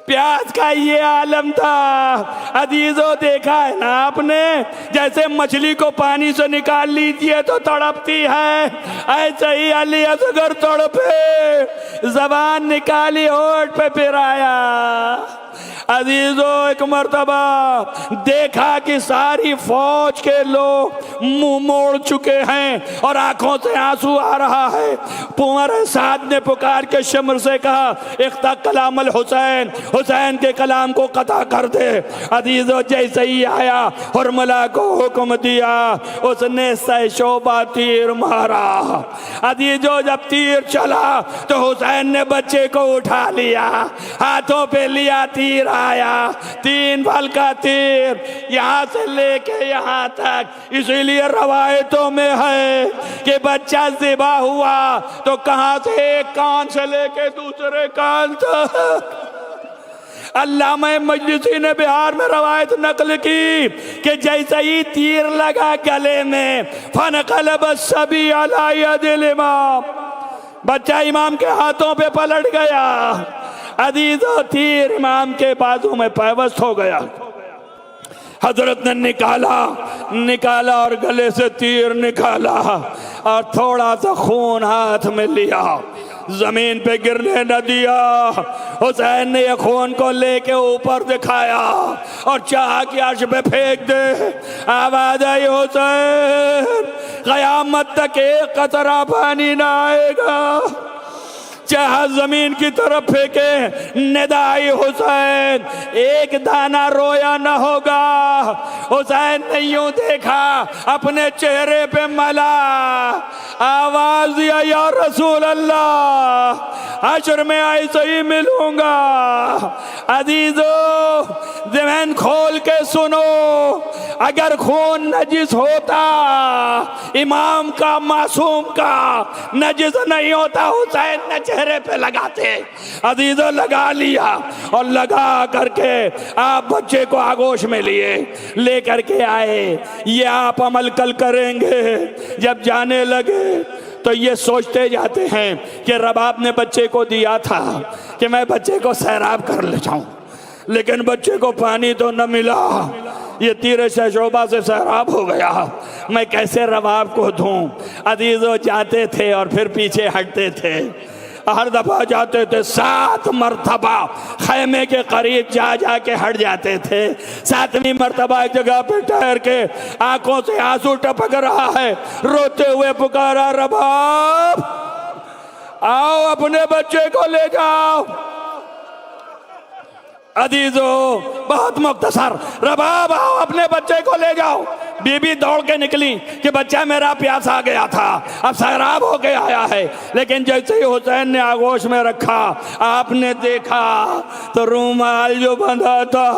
प्यास का ये आलम था। अजीजों, देखा है ना आपने, जैसे मछली को पानी से निकाल लीजिए तो तड़पती है, ऐसे ही अली असगर तड़पे, जबान निकाली, होठ पे पिराया। अजीजों, एक मर्तबा देखा कि सारी फौज के लोग मुंह मोड़ चुके हैं और आंखों से आंसू आ रहा है। पुमर साद ने पुकार के शमर से कहा, इख्ता कलामल हुसैन, हुसैन के कलाम को कता कर दे। अजीजों, जैसे ही आया हुरमला को हुक्म दिया, उसने शोभा तीर मारा। अजीजों, जब तीर चला तो हुसैन ने बच्चे को उठा लिया, हाथों पे लिया, तीर आया, 3 फल का तीर, यहाँ से लेके यहाँ तक। इसीलिए रवायतों में है कि बच्चा ज़िबा हुआ तो कहाँ से एक कान से लेके दूसरे कान तक। अल्लामा मजलिसी ने बिहार में रवायत नकल की कि जैसे ही तीर लगा गले में, फनक़लब सभी अला यदिल इमाम, बच्चा इमाम के हाथों पे पलट गया। अजीजों, तीर इमाम के बाजू में पैवस्त हो गया। हजरत ने निकाला और गले से तीर निकाला और थोड़ा सा खून हाथ में लिया, जमीन पे गिरने न दिया। हुसैन ने ये खून को लेके ऊपर दिखाया और चाहा कि अर्श पे फेंक दे। आवाज आई, हुसैन क़यामत तक एक कतरा पानी ना आएगा। चाहा जमीन की तरफ फेंके, निदाई हुसैन एक दाना रोया न होगा। हुसैन ने यूं देखा, अपने चेहरे पे मला, आवाज दिया, या रसूल अल्लाह हश्र में ऐसे ही मिलूंगा। अजीजो ज़हन खोल के सुनो, अगर खून नजिस होता, इमाम का मासूम का नजिस नहीं होता, हुसैन ने चेहरे पे लगाते। अजीजों लगा लिया और लगा करके आप बच्चे को आगोश में ले करके आए। ये आप अमल कल करेंगे। जब जाने लगे तो ये सोचते जाते हैं कि रबाब ने बच्चे को दिया था कि मैं बच्चे को सैराब कर ले जाऊं, लेकिन बच्चे को पानी तो न मिला। ये तीर शोभा से सैराब हो गया, मैं कैसे रबाब को दूं। अजीजों जाते थे और फिर पीछे हटते थे। हर दफा जाते थे 7 मरतबा खैमे के करीब जा के हट जाते थे। 7वीं मरतबा एक जगह पे ठहर के आंखों से आंसू टपक रहा है, रोते हुए पुकारा, रबाब आओ अपने बच्चे को ले जाओ। अजीजो बहुत मुख्तसर, रबाब आओ अपने बच्चे को ले जाओ। बीबी दौड़ के निकली कि बच्चा मेरा प्यासा गया था, अब सैराब हो के आया है। लेकिन जैसे ही हुसैन ने आगोश में रखा, आपने देखा तो रूमाल जो बंधा था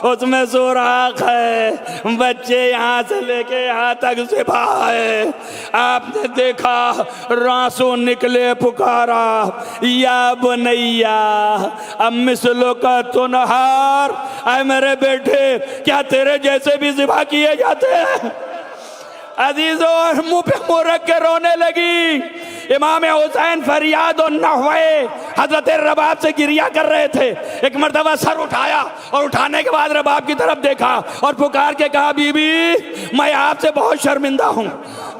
उसमें सुराख है, बच्चे यहाँ से लेके यहाँ तक सिपा है। आपने देखा, आंसू निकले, पुकारा, या बनैया अब मिसलों का तुनहार। आए मेरे बेटे, क्या तेरे जैसे भी ज़िबा किए जाते हैं? अजीजों मुंह पे मुंह रख के रोने लगी। इमाम हुसैन फरियाद और नहवे हजरत रबाब से गिरिया कर रहे थे। एक मर्तबा सर उठाया और उठाने के बाद रबाब की तरफ देखा और पुकार के कहा, बीबी मैं आपसे बहुत शर्मिंदा हूँ,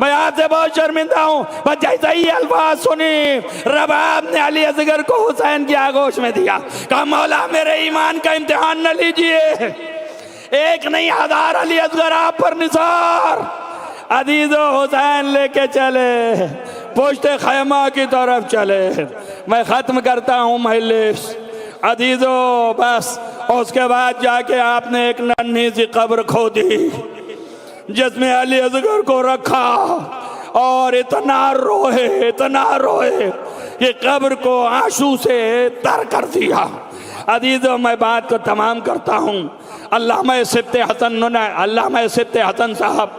मैं आपसे बहुत शर्मिंदा हूँ। बस जैसा ही अल्फाज सुनी, रबाब ने अली असगर को हुसैन की आगोश में दिया। कहा, मौला मेरे ईमान का इम्तिहान न लीजिए, एक नहीं 1000 अली असगर आप पर निसार। अजीजों हुसैन लेके चले, पुश्ते खैमा की तरफ चले। मैं ख़त्म करता हूँ महलिस। अजीजों बस उसके बाद जाके आपने एक नन्ही सी कब्र खोदी जिसमें अली असगर को रखा और इतना रोए कि कब्र को आंसू से तर कर दिया। अजीजों मैं बात को तमाम करता हूँ। अल्लामा सिद्दे हसन साहब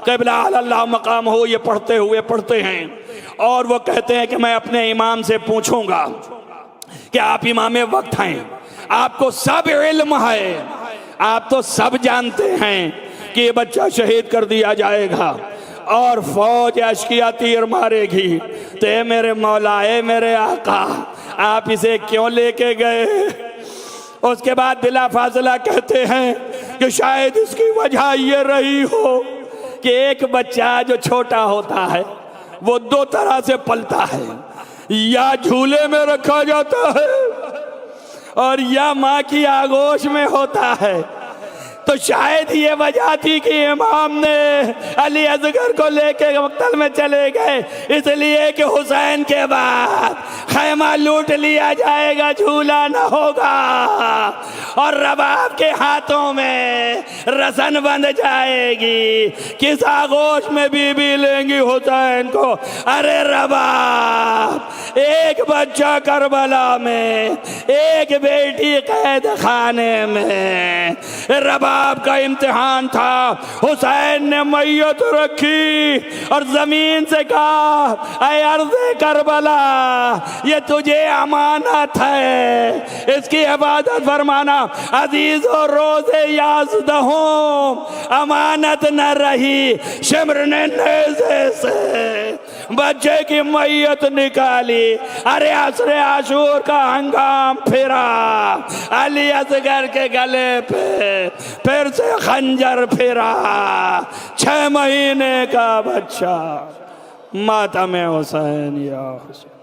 क़िबला अल्लाह मकाम हो, ये पढ़ते हैं और वो कहते हैं कि मैं अपने इमाम से पूछूंगा कि आप इमाम वक्त हैं, आपको सब इल्म है, आप तो सब जानते हैं कि ये बच्चा शहीद कर दिया जाएगा और फौज अशकिया तीर मारेगी, तो ए मेरे मौला, ए मेरे आका, आप इसे क्यों लेके गए? उसके बाद बिला फासला कहते हैं कि शायद इसकी वजह ये रही हो कि एक बच्चा जो छोटा होता है वो 2 तरह से पलता है, या झूले में रखा जाता है और या माँ की आगोश में होता है। तो शायद ये वजह थी कि इमाम ने अली असगर को लेके मक्तल में चले गए, इसलिए कि हुसैन के बाद खैमा लूट लिया जाएगा, झूला न होगा और रबाब के हाथों में रसन बंध जाएगी। किस आगोश में बीबी लेंगी हुसैन को? अरे रबाब, एक बच्चा करबला में, एक बेटी कैद खाने में। रबाब का इम्तिहान था। हुसैन ने मैयत रखी और जमीन से कहा, ऐ अर्ज़े करबला, ये तुझे अमानत है, इसकी इबादत फरमाना। अजीज़ो रोज़े याज़दहों अमानत न रही, शिम्र ने नेज़े से बच्चे की मैयत निकाली। अरे असरे आशूर का हंगाम फिरा, अली असगर के गले पे फिर से खंजर फिरा। 6 महीने का बच्चा, मातम हुसैन या हुसैन।